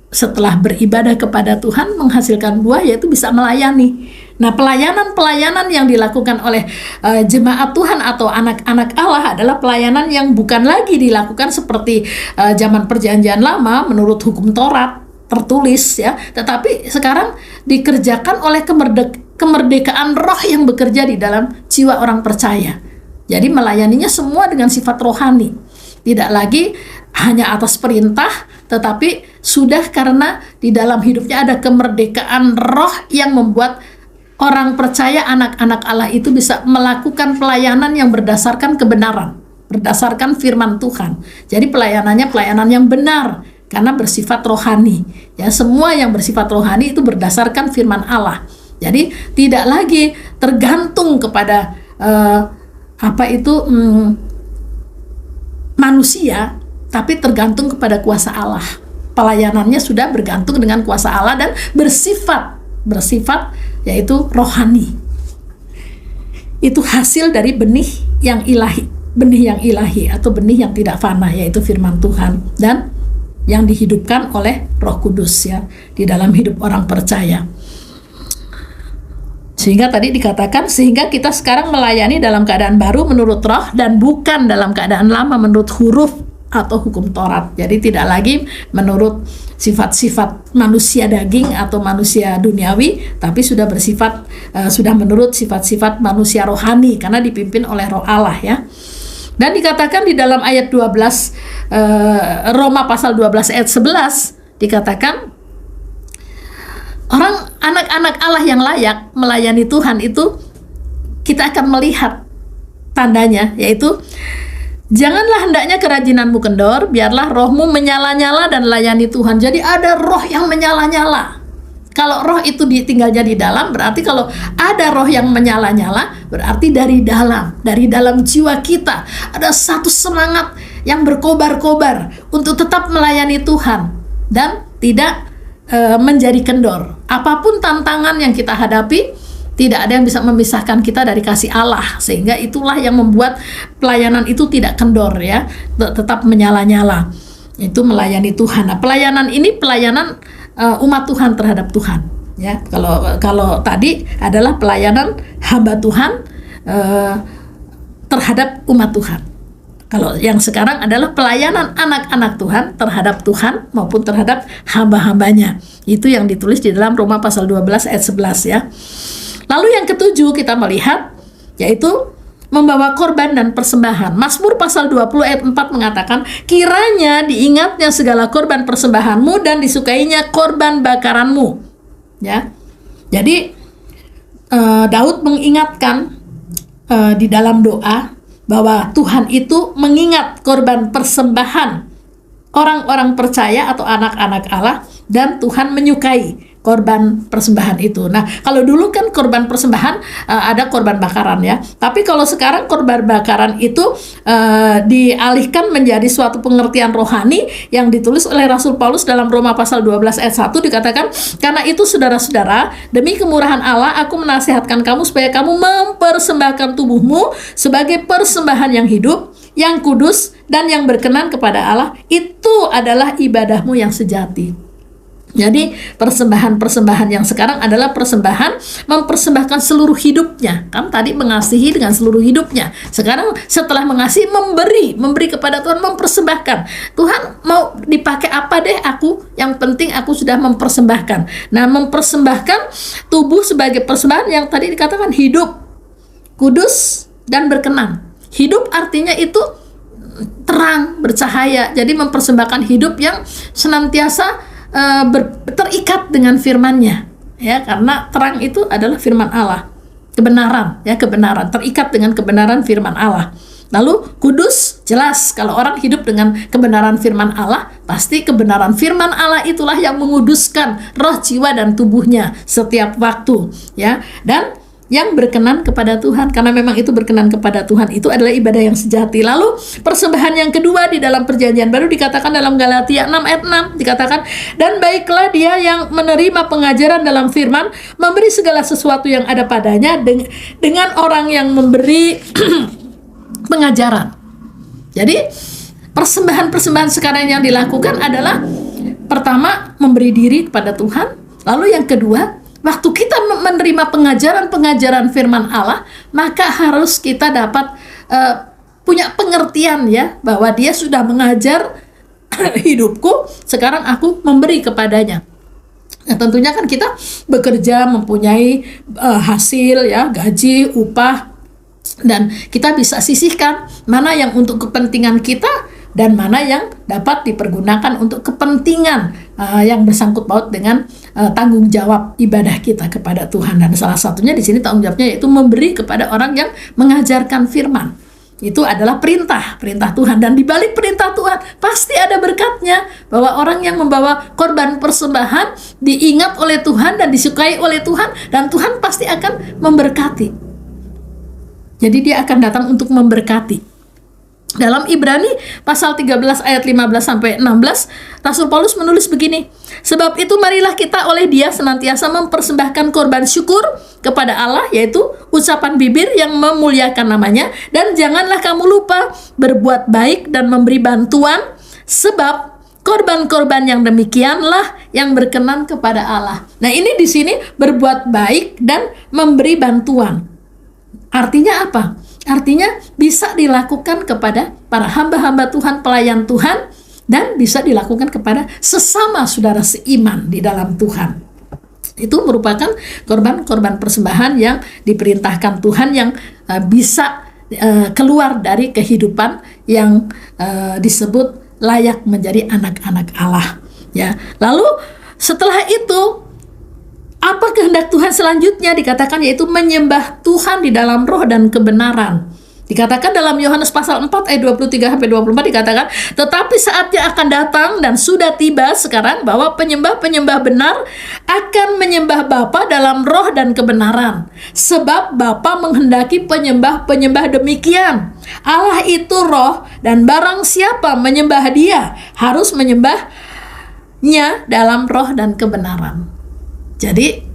[SPEAKER 1] setelah beribadah kepada Tuhan menghasilkan buah, yaitu bisa melayani. Nah, pelayanan-pelayanan yang dilakukan oleh jemaat Tuhan atau anak-anak Allah adalah pelayanan yang bukan lagi dilakukan seperti zaman perjanjian lama menurut hukum Taurat tertulis, ya, tetapi sekarang dikerjakan oleh kemerdekaan roh yang bekerja di dalam jiwa orang percaya. Jadi melayaninya semua dengan sifat rohani, tidak lagi hanya atas perintah, tetapi sudah karena di dalam hidupnya ada kemerdekaan roh yang membuat orang percaya, anak-anak Allah itu bisa melakukan pelayanan yang berdasarkan kebenaran, berdasarkan firman Tuhan. Jadi pelayanannya pelayanan yang benar karena bersifat rohani. Ya, semua yang bersifat rohani itu berdasarkan firman Allah. Jadi tidak lagi tergantung kepada manusia, tapi tergantung kepada kuasa Allah. Pelayanannya sudah bergantung dengan kuasa Allah dan bersifat yaitu rohani. Itu hasil dari benih yang ilahi atau benih yang tidak fana, yaitu firman Tuhan dan yang dihidupkan oleh Roh Kudus, ya, di dalam hidup orang percaya. Sehingga tadi dikatakan, sehingga kita sekarang melayani dalam keadaan baru menurut roh dan bukan dalam keadaan lama menurut huruf atau hukum Taurat. Jadi tidak lagi menurut sifat-sifat manusia daging atau manusia duniawi, tapi sudah sudah menurut sifat-sifat manusia rohani karena dipimpin oleh Roh Allah, ya. Dan dikatakan di dalam ayat 12 Roma pasal 12 ayat 11 dikatakan anak-anak Allah yang layak melayani Tuhan itu kita akan melihat tandanya, yaitu janganlah hendaknya kerajinanmu kendor, biarlah rohmu menyala-nyala dan layani Tuhan. Jadi ada roh yang menyala-nyala. Kalau roh itu tinggalnya di dalam, berarti kalau ada roh yang menyala-nyala, berarti dari dalam jiwa kita ada satu semangat yang berkobar-kobar untuk tetap melayani Tuhan dan tidak menjadi kendor. Apapun tantangan yang kita hadapi, tidak ada yang bisa memisahkan kita dari kasih Allah, sehingga itulah yang membuat pelayanan itu tidak kendor, ya, tetap menyala-nyala. Itu melayani Tuhan. Nah, pelayanan ini pelayanan umat Tuhan terhadap Tuhan. Ya, kalau tadi adalah pelayanan hamba Tuhan terhadap umat Tuhan. Kalau yang sekarang adalah pelayanan anak-anak Tuhan terhadap Tuhan maupun terhadap hamba-hambanya. Itu yang ditulis di dalam Roma pasal 12 ayat 11 ya. Lalu yang ketujuh kita melihat yaitu membawa korban dan persembahan. Mazmur pasal 20 ayat 4 mengatakan, kiranya diingatnya segala korban persembahanmu dan disukainya korban bakaranmu. Ya. Jadi Daud mengingatkan di dalam doa bahwa Tuhan itu mengingat korban persembahan orang-orang percaya atau anak-anak Allah, dan Tuhan menyukai korban persembahan itu. Nah, kalau dulu kan korban persembahan ada korban bakaran ya. Tapi kalau sekarang korban bakaran itu dialihkan menjadi suatu pengertian rohani yang ditulis oleh Rasul Paulus dalam Roma pasal 12 ayat 1 dikatakan, karena itu saudara-saudara, demi kemurahan Allah aku menasihatkan kamu supaya kamu mempersembahkan tubuhmu sebagai persembahan yang hidup, yang kudus, dan yang berkenan kepada Allah. Itu adalah ibadahmu yang sejati. Jadi persembahan-persembahan yang sekarang adalah persembahan mempersembahkan seluruh hidupnya. Kan tadi mengasihi dengan seluruh hidupnya. Sekarang setelah mengasihi, memberi kepada Tuhan, mempersembahkan. Tuhan mau dipakai apa deh aku, yang penting aku sudah mempersembahkan. Nah, mempersembahkan tubuh sebagai persembahan yang tadi dikatakan hidup, kudus, dan berkenan. Hidup artinya itu terang, bercahaya. Jadi mempersembahkan hidup yang senantiasa terikat dengan firman-Nya, ya, karena terang itu adalah firman Allah, kebenaran, ya, kebenaran, terikat dengan kebenaran firman Allah. Lalu kudus, jelas kalau orang hidup dengan kebenaran firman Allah, pasti kebenaran firman Allah itulah yang menguduskan roh, jiwa, dan tubuhnya setiap waktu, ya. Dan yang berkenan kepada Tuhan, karena memang itu berkenan kepada Tuhan, itu adalah ibadah yang sejati. Lalu persembahan yang kedua di dalam perjanjian baru dikatakan dalam Galatia 6 ayat 6 dikatakan, dan baiklah dia yang menerima pengajaran dalam firman, memberi segala sesuatu yang ada padanya dengan orang yang memberi pengajaran. Jadi persembahan-persembahan sekarang yang dilakukan adalah pertama memberi diri kepada Tuhan, lalu yang kedua, waktu kita menerima pengajaran firman Allah, maka harus kita dapat punya pengertian, ya, bahwa dia sudah mengajar hidupku, sekarang aku memberi kepadanya. Nah, tentunya kan kita bekerja mempunyai hasil, ya, gaji, upah, dan kita bisa sisihkan mana yang untuk kepentingan kita dan mana yang dapat dipergunakan untuk kepentingan yang bersangkut paut dengan tanggung jawab ibadah kita kepada Tuhan. Dan salah satunya di sini tanggung jawabnya yaitu memberi kepada orang yang mengajarkan firman. Itu adalah perintah Tuhan, dan di balik perintah Tuhan pasti ada berkatnya, bahwa orang yang membawa korban persembahan diingat oleh Tuhan dan disukai oleh Tuhan, dan Tuhan pasti akan memberkati. Jadi dia akan datang untuk memberkati. Dalam Ibrani pasal 13 ayat 15 sampai 16, Rasul Paulus menulis begini, sebab itu marilah kita oleh Dia senantiasa mempersembahkan korban syukur kepada Allah, yaitu ucapan bibir yang memuliakan namanya, dan janganlah kamu lupa berbuat baik dan memberi bantuan, sebab korban-korban yang demikianlah yang berkenan kepada Allah. Nah, ini di sini berbuat baik dan memberi bantuan. Artinya apa? Artinya bisa dilakukan kepada para hamba-hamba Tuhan, pelayan Tuhan, dan bisa dilakukan kepada sesama saudara seiman di dalam Tuhan. Itu merupakan korban-korban persembahan yang diperintahkan Tuhan, yang bisa keluar dari kehidupan yang disebut layak menjadi anak-anak Allah, ya. Lalu setelah itu, apa kehendak Tuhan selanjutnya? Dikatakan yaitu menyembah Tuhan di dalam roh dan kebenaran. Dikatakan dalam Yohanes pasal 4 ayat 23-24 dikatakan, tetapi saatnya akan datang dan sudah tiba sekarang bahwa penyembah-penyembah benar akan menyembah Bapa dalam roh dan kebenaran. Sebab Bapa menghendaki penyembah-penyembah demikian. Allah itu roh, dan barang siapa menyembah Dia harus menyembahnya dalam roh dan kebenaran. Jadi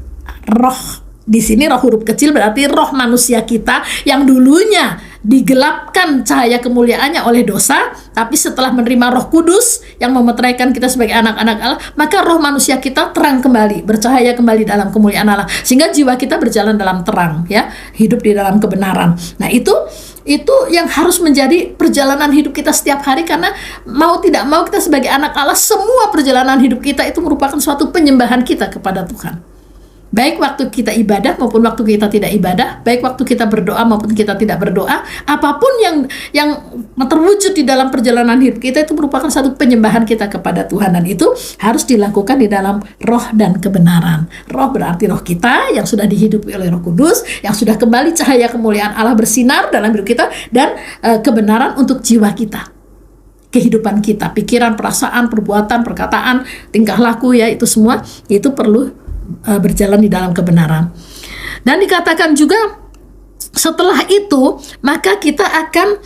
[SPEAKER 1] roh di sini roh huruf kecil berarti roh manusia kita yang dulunya digelapkan cahaya kemuliaannya oleh dosa, tapi setelah menerima Roh Kudus yang memeteraikan kita sebagai anak-anak Allah, maka roh manusia kita terang kembali, bercahaya kembali dalam kemuliaan Allah, sehingga jiwa kita berjalan dalam terang, ya, hidup di dalam kebenaran. Nah, itu yang harus menjadi perjalanan hidup kita setiap hari, karena mau tidak mau kita sebagai anak Allah, semua perjalanan hidup kita itu merupakan suatu penyembahan kita kepada Tuhan. Baik waktu kita ibadah maupun waktu kita tidak ibadah, baik waktu kita berdoa maupun kita tidak berdoa, apapun yang terwujud di dalam perjalanan hidup kita itu merupakan satu penyembahan kita kepada Tuhan, dan itu harus dilakukan di dalam roh dan kebenaran. Roh berarti roh kita yang sudah dihidupi oleh Roh Kudus, yang sudah kembali cahaya kemuliaan Allah bersinar dalam hidup kita, dan kebenaran untuk jiwa kita, kehidupan kita, pikiran, perasaan, perbuatan, perkataan, tingkah laku, ya, itu semua itu perlu berjalan di dalam kebenaran. Dan dikatakan juga setelah itu maka kita akan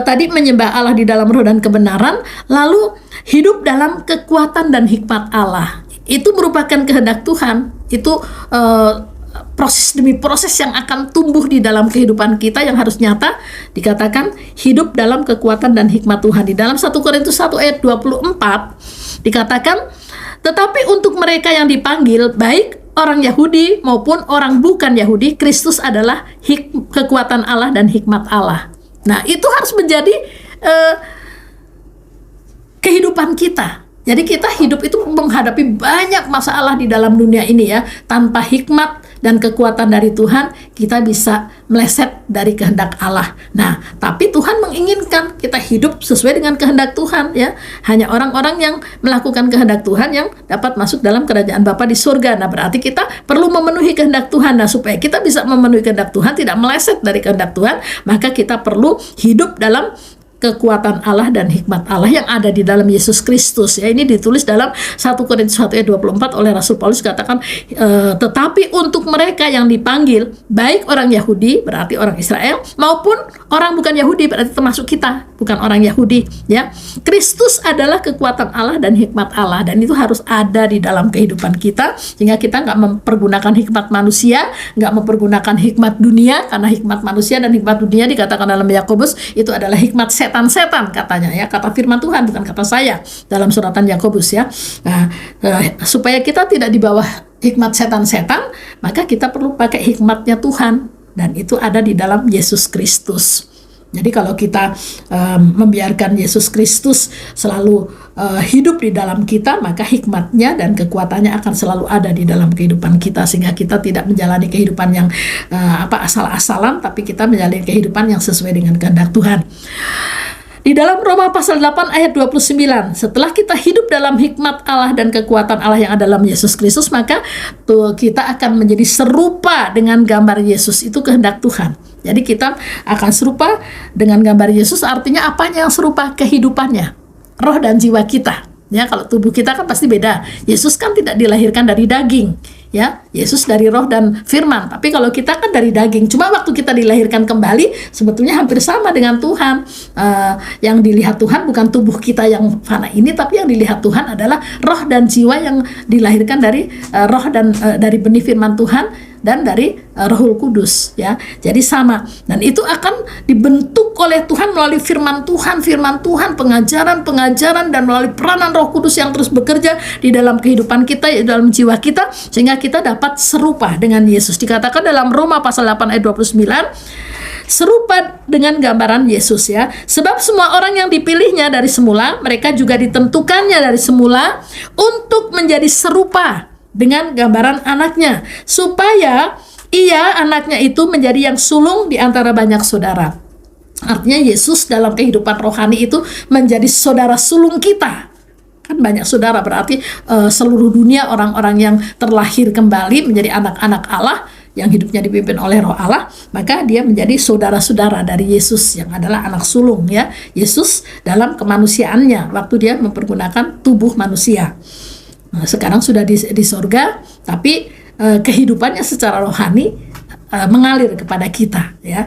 [SPEAKER 1] tadi menyembah Allah di dalam roh dan kebenaran, lalu hidup dalam kekuatan dan hikmat Allah. Itu merupakan kehendak Tuhan. Itu proses demi proses yang akan tumbuh di dalam kehidupan kita, yang harus nyata. Dikatakan hidup dalam kekuatan dan hikmat Tuhan. Di dalam 1 Korintus 1 ayat 24 dikatakan, tetapi untuk mereka yang dipanggil, baik orang Yahudi maupun orang bukan Yahudi, Kristus adalah kekuatan Allah dan hikmat Allah. Nah, itu harus menjadi kehidupan kita. Jadi kita hidup itu menghadapi banyak masalah di dalam dunia ini, ya. Tanpa hikmat dan kekuatan dari Tuhan, kita bisa meleset dari kehendak Allah. Nah, tapi Tuhan menginginkan kita hidup sesuai dengan kehendak Tuhan, ya. Hanya orang-orang yang melakukan kehendak Tuhan yang dapat masuk dalam kerajaan Bapa di surga. Nah, berarti kita perlu memenuhi kehendak Tuhan. Nah, supaya kita bisa memenuhi kehendak Tuhan, tidak meleset dari kehendak Tuhan, maka kita perlu hidup dalam kekuatan Allah dan hikmat Allah yang ada di dalam Yesus Kristus, ya. Ini ditulis dalam 1 Korintus 1 ayat 24 oleh Rasul Paulus, katakan tetapi untuk mereka yang dipanggil, baik orang Yahudi berarti orang Israel maupun orang bukan Yahudi berarti termasuk kita, bukan orang Yahudi, ya. Kristus adalah kekuatan Allah dan hikmat Allah, dan itu harus ada di dalam kehidupan kita, sehingga kita nggak mempergunakan hikmat manusia, nggak mempergunakan hikmat dunia, karena hikmat manusia dan hikmat dunia dikatakan dalam Yakobus itu adalah hikmat setan katanya, ya, kata firman Tuhan, bukan kata saya dalam suratan Yakobus, ya. Nah, supaya kita tidak di bawah hikmat setan-setan, maka kita perlu pakai hikmatnya Tuhan, dan itu ada di dalam Yesus Kristus. Jadi kalau kita membiarkan Yesus Kristus selalu hidup di dalam kita, maka hikmatnya dan kekuatannya akan selalu ada di dalam kehidupan kita, sehingga kita tidak menjalani kehidupan yang asal-asalan, tapi kita menjalani kehidupan yang sesuai dengan kehendak Tuhan. Di dalam Roma pasal 8 ayat 29, setelah kita hidup dalam hikmat Allah dan kekuatan Allah yang ada dalam Yesus Kristus, maka kita akan menjadi serupa dengan gambar Yesus. Itu kehendak Tuhan. Jadi kita akan serupa dengan gambar Yesus, artinya apanya yang serupa? Kehidupannya, roh dan jiwa kita. Ya, kalau tubuh kita kan pasti beda. Yesus kan tidak dilahirkan dari daging, ya. Yesus dari roh dan firman. Tapi kalau kita kan dari daging. Cuma waktu kita dilahirkan kembali, sebetulnya hampir sama dengan Tuhan. Yang dilihat Tuhan bukan tubuh kita yang fana ini, tapi yang dilihat Tuhan adalah roh dan jiwa yang dilahirkan dari roh dan dari benih firman Tuhan dan dari Roh Kudus, ya. Jadi sama, dan itu akan dibentuk oleh Tuhan melalui firman Tuhan, pengajaran dan melalui peranan Roh Kudus yang terus bekerja di dalam kehidupan kita, di dalam jiwa kita, sehingga kita dapat serupa dengan Yesus. Dikatakan dalam Roma pasal 8 ayat 29, serupa dengan gambaran Yesus, ya. Sebab semua orang yang dipilihnya dari semula, mereka juga ditentukannya dari semula untuk menjadi serupa dengan gambaran anaknya, supaya ia, anaknya itu, menjadi yang sulung di antara banyak saudara. Artinya Yesus dalam kehidupan rohani itu menjadi saudara sulung kita. Kan banyak saudara, berarti seluruh dunia orang-orang yang terlahir kembali menjadi anak-anak Allah yang hidupnya dipimpin oleh Roh Allah, maka dia menjadi saudara-saudara dari Yesus yang adalah anak sulung, ya. Yesus dalam kemanusiaannya waktu dia mempergunakan tubuh manusia. Nah, sekarang sudah di sorga, tapi kehidupannya secara rohani mengalir kepada kita, ya.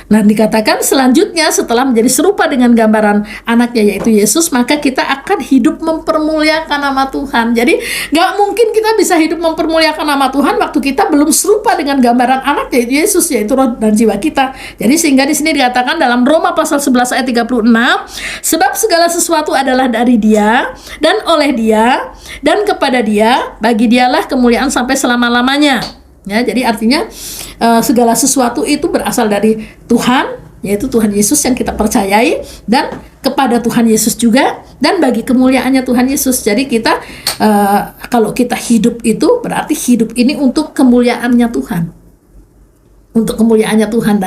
[SPEAKER 1] Nah, dikatakan selanjutnya setelah menjadi serupa dengan gambaran anaknya yaitu Yesus, maka kita akan hidup mempermuliakan nama Tuhan. Jadi nggak mungkin kita bisa hidup mempermuliakan nama Tuhan waktu kita belum serupa dengan gambaran anak yaitu Yesus, yaitu roh dan jiwa kita. Jadi sehingga di sini dikatakan dalam Roma pasal 11 ayat 36, sebab segala sesuatu adalah dari Dia dan oleh Dia dan kepada Dia, bagi Dialah kemuliaan sampai selama-lamanya. Ya, jadi artinya segala sesuatu itu berasal dari Tuhan, yaitu Tuhan Yesus yang kita percayai, dan kepada Tuhan Yesus juga, dan bagi kemuliaannya Tuhan Yesus. Jadi kita kalau kita hidup itu berarti hidup ini untuk kemuliaannya Tuhan, untuk kemuliaannya Tuhan.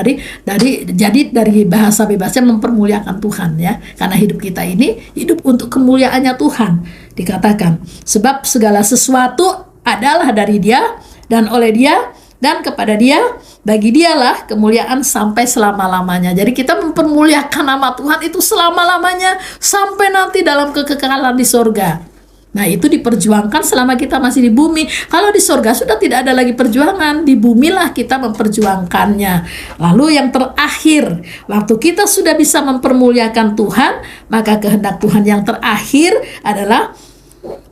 [SPEAKER 1] Jadi dari bahasa bebasnya mempermuliakan Tuhan, ya, karena hidup kita ini hidup untuk kemuliaannya Tuhan. Dikatakan sebab segala sesuatu adalah dari Dia dan oleh Dia dan kepada Dia, bagi Dialah kemuliaan sampai selama-lamanya. Jadi kita mempermuliakan nama Tuhan itu selama-lamanya sampai nanti dalam kekekalan di sorga. Nah, itu diperjuangkan selama kita masih di bumi. Kalau di sorga sudah tidak ada lagi perjuangan, di bumilah kita memperjuangkannya. Lalu yang terakhir, waktu kita sudah bisa mempermuliakan Tuhan, maka kehendak Tuhan yang terakhir adalah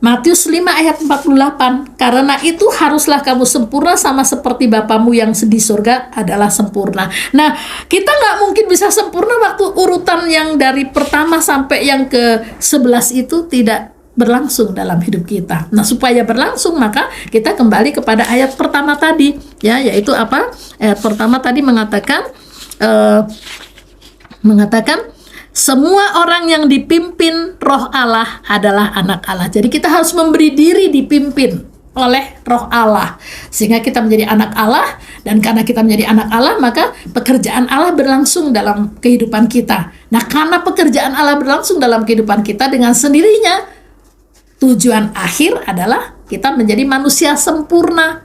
[SPEAKER 1] Matius 5 ayat 48, karena itu haruslah kamu sempurna sama seperti Bapamu yang di surga adalah sempurna. Nah, kita nggak mungkin bisa sempurna waktu urutan yang dari pertama sampai yang ke-11 itu tidak berlangsung dalam hidup kita. Nah, supaya berlangsung maka kita kembali kepada ayat pertama tadi, ya, yaitu apa? Ayat pertama tadi mengatakan semua orang yang dipimpin Roh Allah adalah anak Allah. Jadi kita harus memberi diri dipimpin oleh Roh Allah sehingga kita menjadi anak Allah, dan karena kita menjadi anak Allah maka pekerjaan Allah berlangsung dalam kehidupan kita. Nah, karena pekerjaan Allah berlangsung dalam kehidupan kita, dengan sendirinya tujuan akhir adalah kita menjadi manusia sempurna.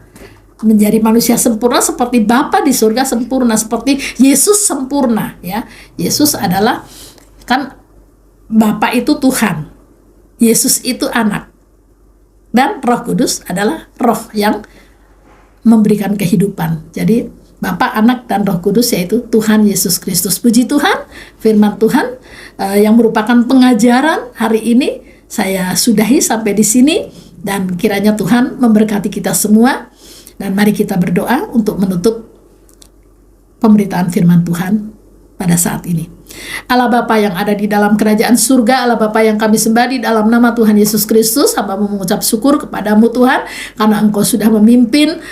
[SPEAKER 1] Menjadi manusia sempurna seperti Bapa di surga sempurna, seperti Yesus sempurna, ya. Yesus adalah, kan Bapa itu Tuhan, Yesus itu anak, dan Roh Kudus adalah roh yang memberikan kehidupan. Jadi Bapa, Anak, dan Roh Kudus yaitu Tuhan Yesus Kristus. Puji Tuhan, firman Tuhan yang merupakan pengajaran hari ini saya sudahi sampai di sini, dan kiranya Tuhan memberkati kita semua. Dan mari kita berdoa untuk menutup pemberitaan firman Tuhan pada saat ini. Allah Bapa yang ada di dalam kerajaan surga, Allah Bapa yang kami sembah di dalam nama Tuhan Yesus Kristus, hamba mengucap syukur kepadamu Tuhan, karena Engkau sudah memimpin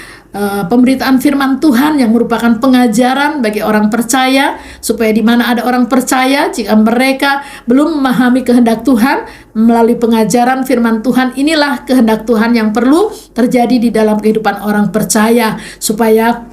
[SPEAKER 1] pemberitaan firman Tuhan yang merupakan pengajaran bagi orang percaya, supaya di mana ada orang percaya, jika mereka belum memahami kehendak Tuhan, melalui pengajaran firman Tuhan inilah kehendak Tuhan yang perlu terjadi di dalam kehidupan orang percaya, supaya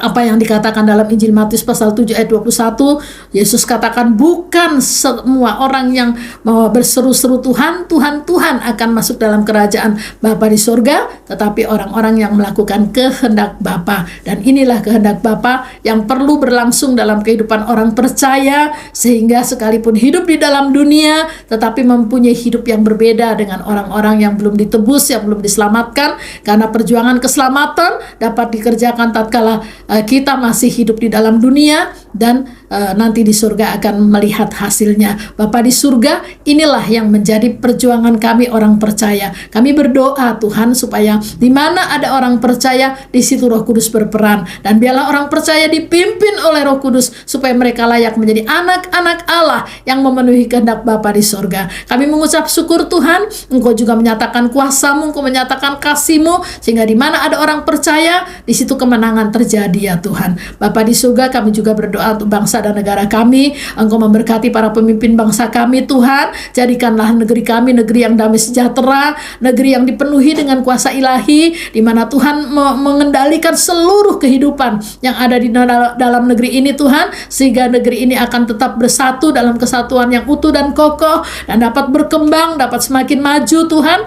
[SPEAKER 1] apa yang dikatakan dalam Injil Matius pasal 7 ayat 21, Yesus katakan bukan semua orang yang mau berseru-seru Tuhan, Tuhan, Tuhan akan masuk dalam kerajaan Bapa di surga, tetapi orang-orang yang melakukan kehendak Bapa. Dan inilah kehendak Bapa yang perlu berlangsung dalam kehidupan orang percaya, sehingga sekalipun hidup di dalam dunia tetapi mempunyai hidup yang berbeda dengan orang-orang yang belum ditebus, yang belum diselamatkan, karena perjuangan keselamatan dapat dikerjakan tatkala kita masih hidup di dalam dunia, dan nanti di surga akan melihat hasilnya. Bapa di surga, inilah yang menjadi perjuangan kami orang percaya. Kami berdoa Tuhan supaya di mana ada orang percaya, di situ Roh Kudus berperan, dan biarlah orang percaya dipimpin oleh Roh Kudus supaya mereka layak menjadi anak-anak Allah yang memenuhi kehendak Bapa di surga. Kami mengucap syukur Tuhan, Engkau juga menyatakan kuasa-Mu, Engkau menyatakan kasih-Mu, sehingga di mana ada orang percaya, di situ kemenangan terjadi ya Tuhan. Bapa di surga, kami juga berdoa untuk bangsa dan negara kami. Engkau memberkati para pemimpin bangsa kami Tuhan. Jadikanlah negeri kami negeri yang damai sejahtera, negeri yang dipenuhi dengan kuasa ilahi, di mana Tuhan mengendalikan seluruh kehidupan yang ada di dalam negeri ini Tuhan, sehingga negeri ini akan tetap bersatu dalam kesatuan yang utuh dan kokoh, dan dapat berkembang, dapat semakin maju Tuhan,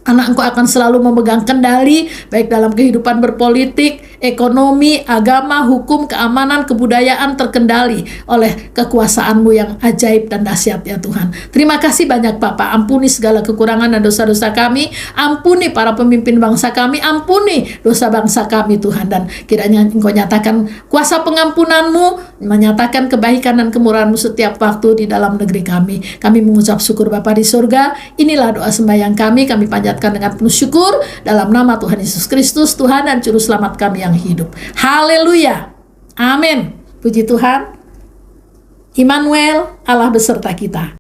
[SPEAKER 1] karena Engkau akan selalu memegang kendali baik dalam kehidupan berpolitik, ekonomi, agama, hukum, keamanan, kebudayaan terkendali oleh kekuasaan-Mu yang ajaib dan dahsyat ya Tuhan. Terima kasih banyak Bapa. Ampuni segala kekurangan dan dosa-dosa kami. Ampuni para pemimpin bangsa kami. Ampuni dosa bangsa kami Tuhan. Dan kiranya Engkau nyatakan kuasa pengampunan-Mu, menyatakan kebaikan dan kemurahan-Mu setiap waktu di dalam negeri kami. Kami mengucap syukur Bapa di surga. Inilah doa sembahyang kami panjatkan dengan penuh syukur dalam nama Tuhan Yesus Kristus, Tuhan dan Juru Selamat kami yang hidup. Haleluya. Amin. Puji Tuhan. Immanuel, Allah beserta kita.